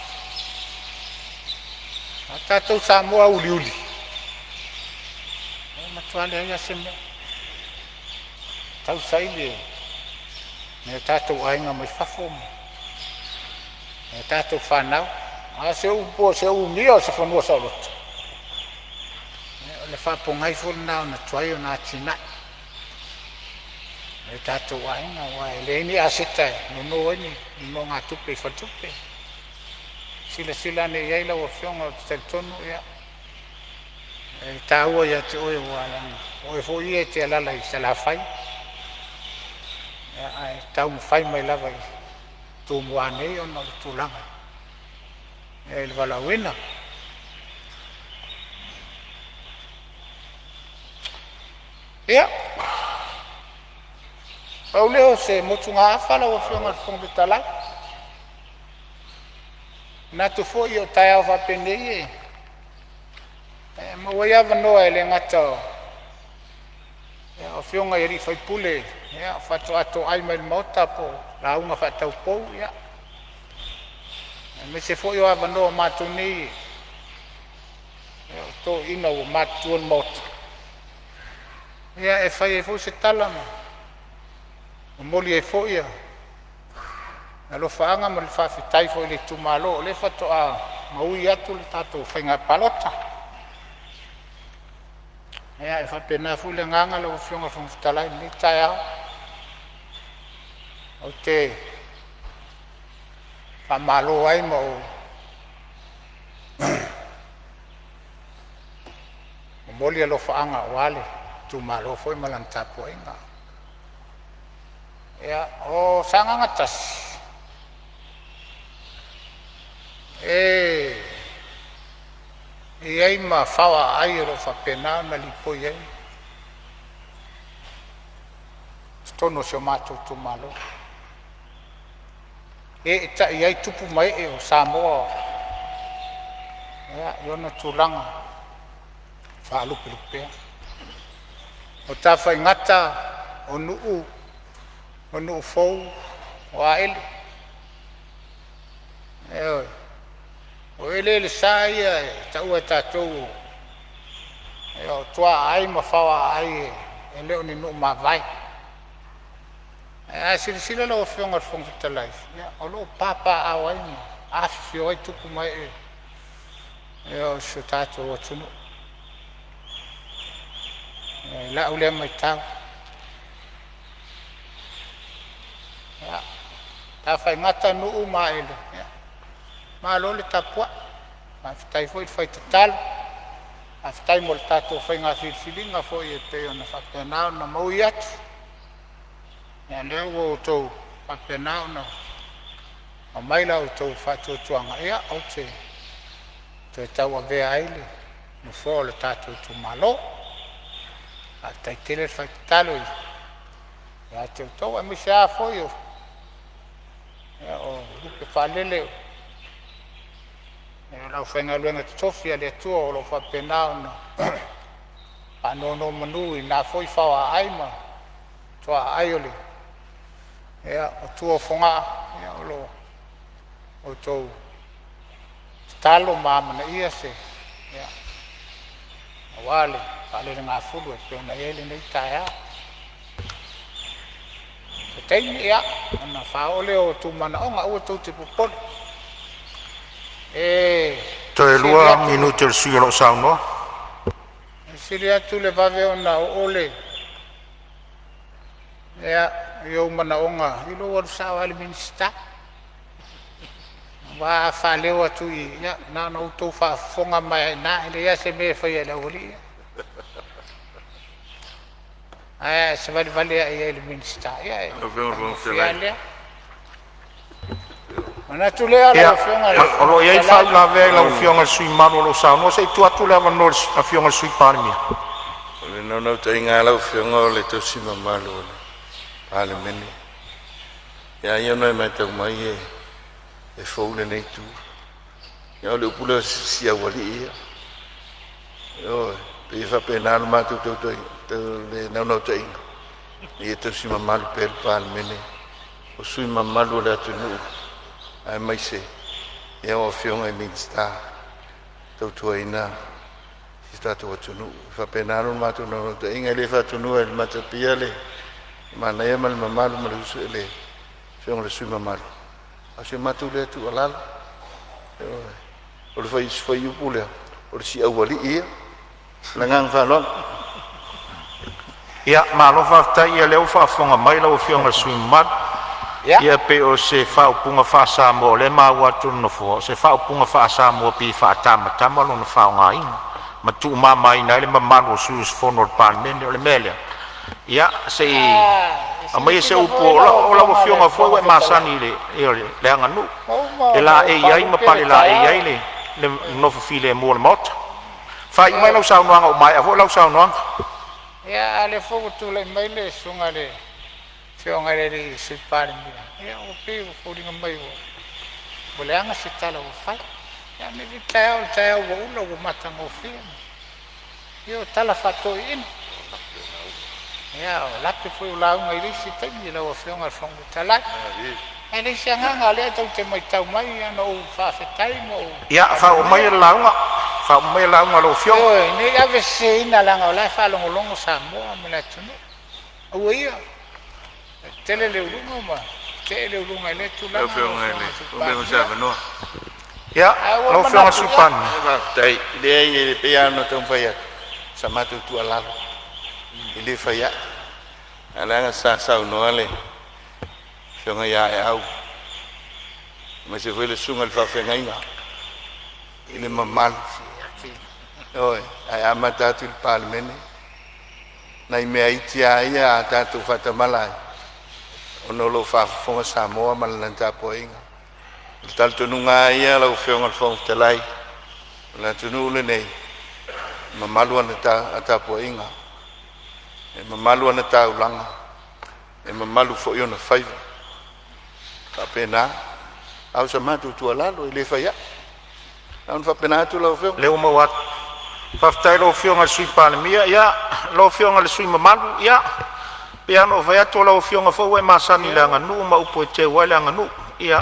tato samo uli tuale ia seme tau saile ne tato ainga mai fafo ne tato fanau a se upo se umio se fonua salot ne le fa pongai fo na tuai na tina e tātou ainga wa e le ni asita no ni no ngā tupe whatupe sila ne iai lau a whionga te tonu ia e tāua ia te oe wālanga oe fo ia te alala i sa la whai e tau mwhai mai lava i tō muanei o na tūlanga e le wala wina ia au leo se motu ngā awhala o whionga whonga talai nā tu fo i o tai au whapenei e mawai awa noa e le ngata o whionga i ri whaipule whato ato ai mai mauta po la unga whatau pou me se fo i o awa noa mātou nei tō ina o mātuan mauta e whai e fo se talama o moli e fo ia na lo whaanga ma le whawhitai fo i le tumalo o le whato a maui atu le tātou whainga palota e whapena fu le nganga le o whionga whangwhitalai ni tai au o te whamalo ai ma o moli e lo whaanga o ale tumalo fo i malantapu ai ngā ia o sanganga tasi ai ma whawa ai ro whapena na lipo i ai stono se o mātou tumalo e ta i ai tupu mai e o Samoa ia iona tūlanga whaalupilupea o tā whai ngata o nuu fou o a ele o ele le sa ia ta ua tātou o tua ai ma whawa ai e leo ni nuu mawai a sirisira lau whionga whongwitalai o loo papa au ai ma awhiwhi ai tupu mai e o so tātou o tunu la ulea mai tau ta whai ngata nuu ma ele ma lo le tapua ma fitai foi fai tatalo a fitai mo le tātou whai ngā whiriwhiringa foi e te ona whapenao na maui atu ia leo o tau whapenao na o maila o tau whatuatuanga ia o te tau a vea aile no fo le tātou tu malo a tai tele fai tatalo ia te tau a misi a foi o rupe whalele e lau whainga luenga te tofi a le atua o lo whapenao na panono manui nā foi whawa aima toa aiole o tua whonga o tau talo mamana ia se a wale whalele ngā fulu e peona ele nei tae a se teini ia ana whaole o tu mana onga ua tau te popolo Toe lua minuto il sui lo sauno. Siri atu le vave ona o ole. Io mana onga, ilo waru sawa le minista. Wa fa leo atu i, na no utou fa fonga mai na, ele ia se me foi ele oli. Se vale ele minista. Mana tu le ala fiona. Olo ia fa la ve la fiona sui mano lo sa no sei tu atu le vanno a fiona sui parmi. Le no te inga la fiona le to si mamalo. Palemene. Ya io no mai te mai e foule nei tu. Ya le pula si awali. Yo, pe fa penal ma tu le no te inga. Ia te si mamalo per Palemene. O sui mamalo le atu no. Ai mai se e o fiona mi sta to tuina si sta to tunu fa penaro ma tu no te inga le fa tunu el mata piale ma na mal mamal ma su le fiona le su mamal a se matu le tu alal o le foi u pule o si awali ia la ngang fa lo ia malofa tai ia leo faafoga mai lau afioga le suimalu ia pe o se faaupuga faasamoa le maua atu nonofo se faaupuga faasamoa pi faatamatama lona faaogāina ma tuumāmaina ai le mamalu o suisofono o le palemene o le mea lea ia sei amaia se upu o lau afioga foi ua masani le aganu e laei ai ma pale laei ai le nofo file mua le maota fai mai lau saunoaga o mai a foi lau saunoaga ia le fogo tule mai le sunga le fionga le si pare mia ia o pe o fodinga mai o le anga se tala o fai ia me vi tau o ulo o matanga o fia ia o tala fato in ia o lape foi o launga i risi taimi la o fionga al fongo tala e le si anganga le tau te mai tau mai ia no whawhetai mo ia whao mai launga fa mai la nga lo fio ni ave se ina la nga la fa longo sa mo me la tunu o ia tele le ulunga ma tele ulunga le tu la fio ngale o be sa no ia lo fio supan dai le piano tong faya sama tu tu ala ile faya ala nga sa no ale fio nga ya au ma se vele sunga fa fe nga ile mamal oi ai amata tu Palemene nai mea itia ia tatu fatamala ono lo fa fonga Samoa malanta poinga tal tununga ia lo fionga fong telai la tunu le nei mamalu ana ata poinga e mamalu ana ta ulanga e mamalu fo yo na fai ka pena au sa matu tu ala lo ile fa ya an fa pena tu lo fio le mo wat faftai lo fionga sui Palemia ia lo fionga le sui mamalu ia piano vai to lo fionga fo we masani la nganu ma upo te wala nganu ia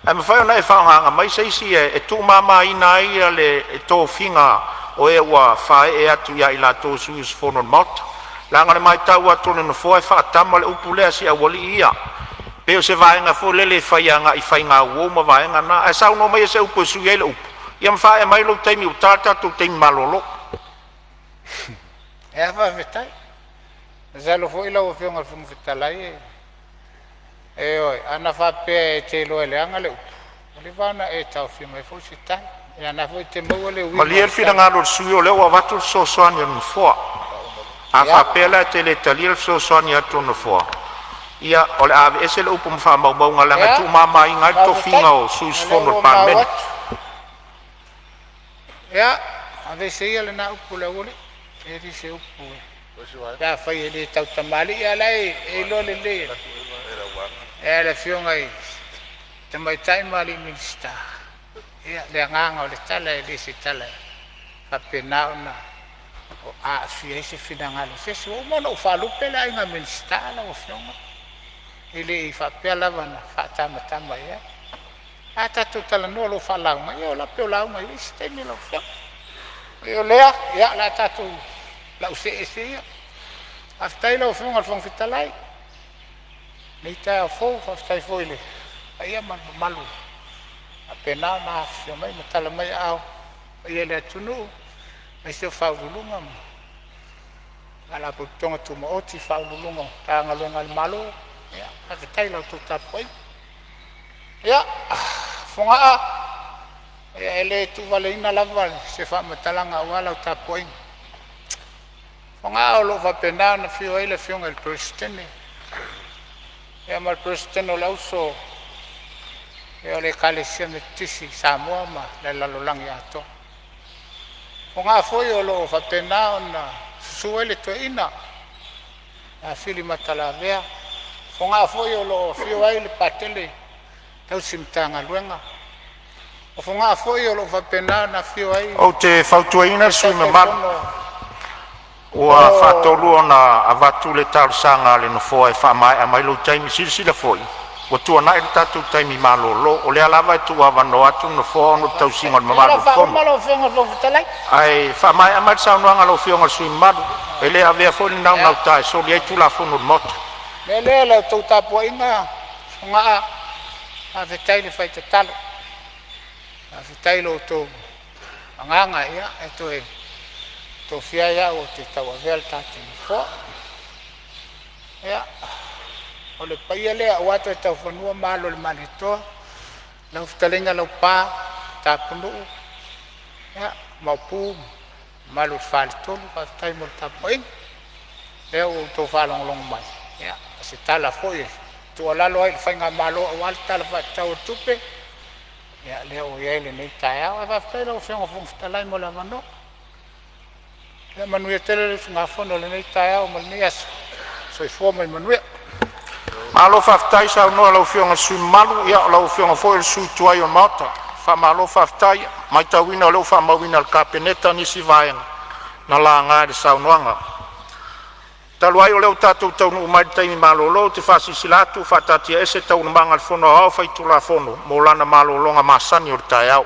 am fa na fa nga mai sei si e tu mama ina ia le to finga o e wa fa e atu ia ila to sus fono mot la ngale mai tau atu no fo e fa tama le upo le si a wali ia pe se vai nga fo le fa ia nga i fa nga wo ma vai nga na e sa no mai se upo su ia le upo ia fa e mai lo taimi utata tu taimi malolo e fa vetai zalo fo ila o fionga fo fitalai e oi ana fa pe te lo ele anga le le vana e tau fi mai fo sita e ana fo te mo le wi malier fi nga lo suyo le wa vatu so soani no fo a fa pe la te le talier so soani atu no fo ia ole ave ese le upo mfa mau nga langa tu mama inga to finga o sus fono Palemene ya ave se ia le na upo le ole e di se upo ya fai ele tau tamali ia lai e lo le e le fionga i te mai tai mali minsta ia le nganga o le tala e le si tala pa pena ona o a fia se finangalo se so mo no fa lupe la inga minsta la o fionga ele i fa pela vana fa tama ia ata tu tala no lo fa la ma io la pe la ma i ste mi lo fionga io lea ia la tatu la use ia aftai lo fionga fong fitalai Nita fo fai fo ile ai malu apena na fio mai matala mai au ia le tunu ai se fa ulunga ala putonga tu mo oti fa ulunga ta ngalonga malu ya aftai lo tu tapoi ya fonga ele tu vale ina lava se fa matalanga wala tapoi fonga lo fa pena na fio ile fio ngal prestene e mal presteno lauso e ole kalesia metisi Samoa ma le lalolangi ato o nga foi o lo fatena ona suele to ina a fili matalavea o nga foi o lo fio ai le patele tau simtanga luenga o nga foi o lo fatena na fio ai o te fautuaina sui mamalu Ua whātoru ona avatu le tausanga le no foa e whamai a mai lo taimi sila foi. Ua tua nai le tatu taimi malolo o le alawa e tua wano atu no foa ono tausinga le mamalu fono. Ai whamai a mai saunuanga lo fionga sui mamalu e le avea foni nau nau tae so li eitu la fono le moto. Me le la tau tapo inga nga a vetai le whai te talo. A vetai lo tau anganga ia e to e to fia ia o te tau avel tatu fo Ia, o le paia lea o atu e tau whanua malo le manitoa, lau fitalenga lau pā, tāpunuu, ia, maupū, malo whāle tolu, whātai mo le tapoing, lea o tō whālongolongo mai, ia, se tala foi, tua lalo ai le whainga malo o wale tala whātau tupe, ia, lea o iai le nei tae au, e whātai lau whionga whunga fitalai mo le mano, lea manuia tele le whunga whono le nei tae au, mo le nei aso, so i fua mai manuia. Malo whaftai sa noa lau whionga sui malu, ia lau whionga foi le sui tuai o mata. Wha malo whaftai, mai tauina lau wha mawina le kapeneta nisi vaenga, na la ngā le sau noanga. Taluai o leo tātou taunu umai taimi malolo, te whasisilatu, whatatia ese taunu manga le whono au, whaitula whono, mo lana malolonga masani o le tai au.